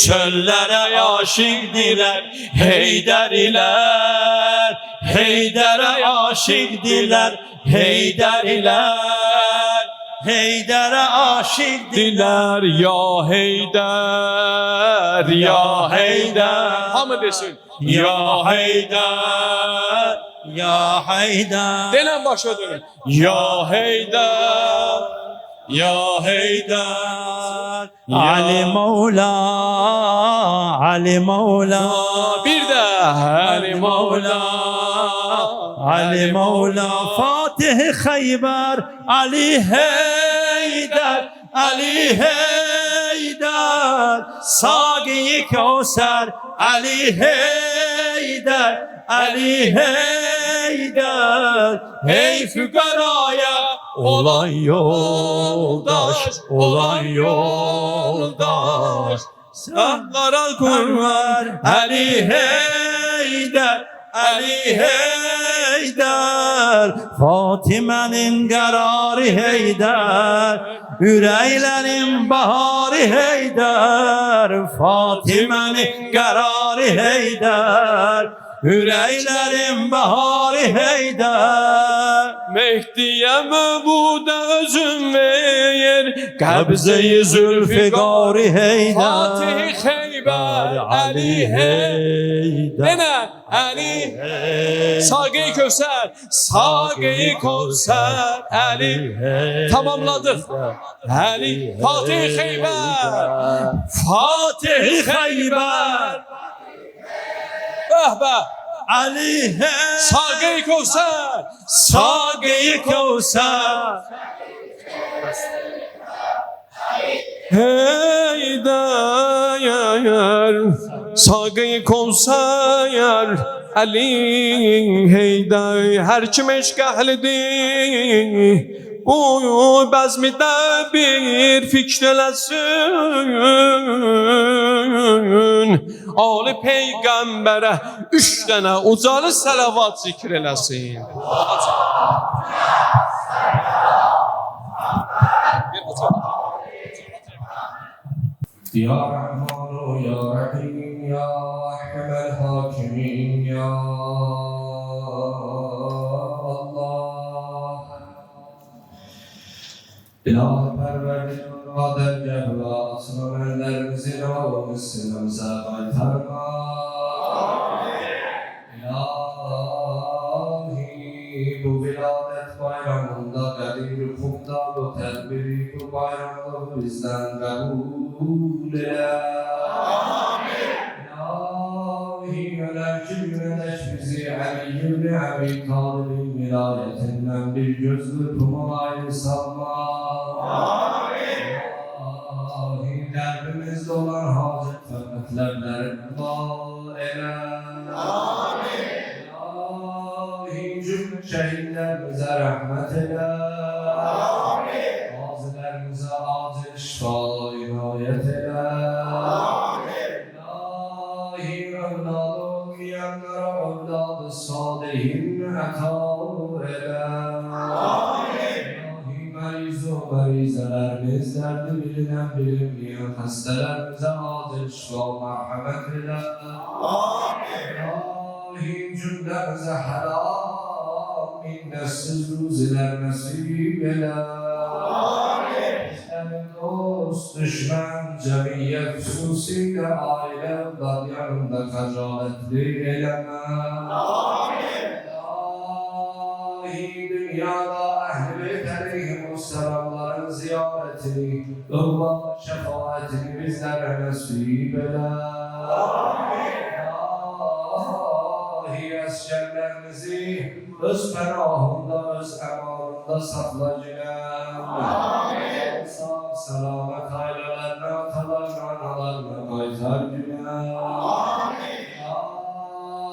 çöllərə aşiqdilər. Heydərilər, Heydərə aşiqdilər, Heydərilər, Heydərə aşiqdilər. Ya Heydər, ya Heydər. Hamı desin. Ya Heydər, ya Heydər. Denən başa dönün. Ya Heydər, ya Heydər. Ali Mevla, Ali Mevla. Bir də Ali Mevla, Ali Mevla. Fatih Xeybər, Ali Heydər, Ali Heydər. Saqi-i Kevser, Ali Heydər, Ali Heydər. Hey füqaraya olan yoldaş, olan yoldaş. Səhvlara qurban, Ali Heydər, Ali Heydər. Heydər, Fatimənin qərarı Heydər, ürəklərin baharı Heydər, Fatimənin qərarı Heydər, ürəklərin baharı Heydər. Mehdiye mebude özün ver, Qəbzə-i Zülfiqarı Heydər, Fatih Xeybər, Ali Heydər. Nene, Ali Sage-i Kevser, Sage-i Kevser, Ali Tamamladık. Ali Fatih Xeybər, Fatih Xeybər. Ali Sage-i Kevser, Sage-i Kevser. Heydər, Sage-i Kevser, Ali Heydər. Her kim eşq əhlidir, bu bəzmidə bir fikr eləsin. Ali Peyğəmbərə 3 dənə ucalı salavat zikr eləsin. Ya Rahman, Ya Rahim, Ya Ahkemel Hakimin, Ya Allah. İlahi Perverdigar dergah ve aslanlarımızın ağımızsınımıza kaytarma. İlahi bu viladet bayramında kadir kumda bu tedbiri bu bayramda bizden kabul eyle. İlahi ölerki güneş bizi Ali ibn Abi Talib'in vilayetinden bir gözlü tumalayı salma. İlahi derbimizde olan hacet fakatlerden dua eyle. İlahi cümle şehitlerimize rahmet eyle. Gazilerimize acil şifa inayet eyle. İlahi evladı olmayanlara evladı salihin ata eyle. İlahi merizelerimiz derdi bilinen bilinmeyen hastalarımıza acil şifa merhamet eyle. İlahi cümlemize helal minnetsiz ruziler nasip eyle. Bizlerin dost, düşman, cemiyet hususiyle aile evlat yanında kacaletli eyleme. İlahi dünyada ehl-i beyt aleyhimusselamların ziyaretini, ıhva şefaatini bizlere nasip eyle. İlahi eskerlerimizi öz penahında, öz emanında sakla Cenab. Sağ selamet ailelerine, atalarına, analarına kaytar Cenab.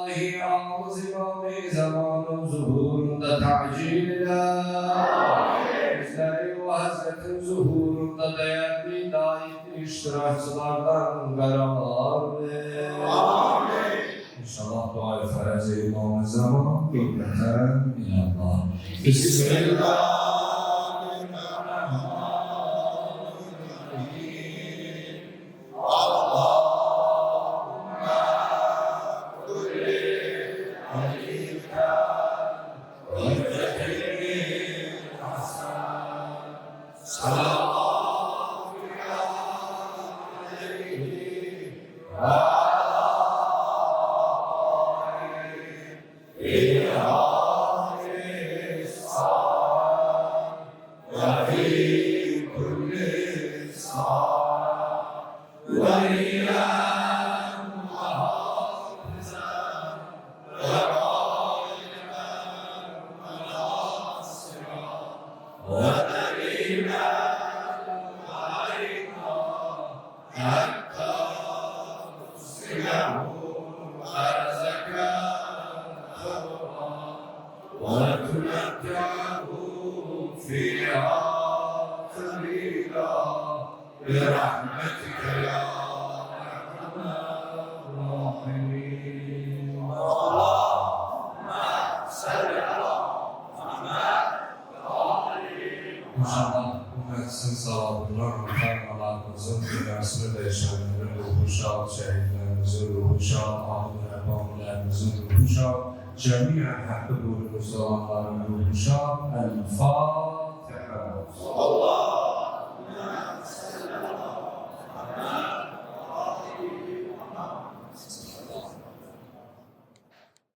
İlahi ağız imam-ı zamanın zuhurunda tacil ile. Bizleri o Hazretin zuhurunda değerli layıklı iştirakçılardan karar ver. İnşallah dua-i ferez-i imam-ı zaman hürmeten ilallah. Bismillah. برحمتك يا أرحم الراحمين اللهم صل İnşallah bu məclisin savabından muhtarmalarımızın dünyasını dəyişənlərin ruhu şad, şəhidlərimizin ruhu şad, ahlı rəbamilərimizin ruhu şad, cəmiyyən həqqi buyurmuş olanların ruhu şad. El-Fatiha.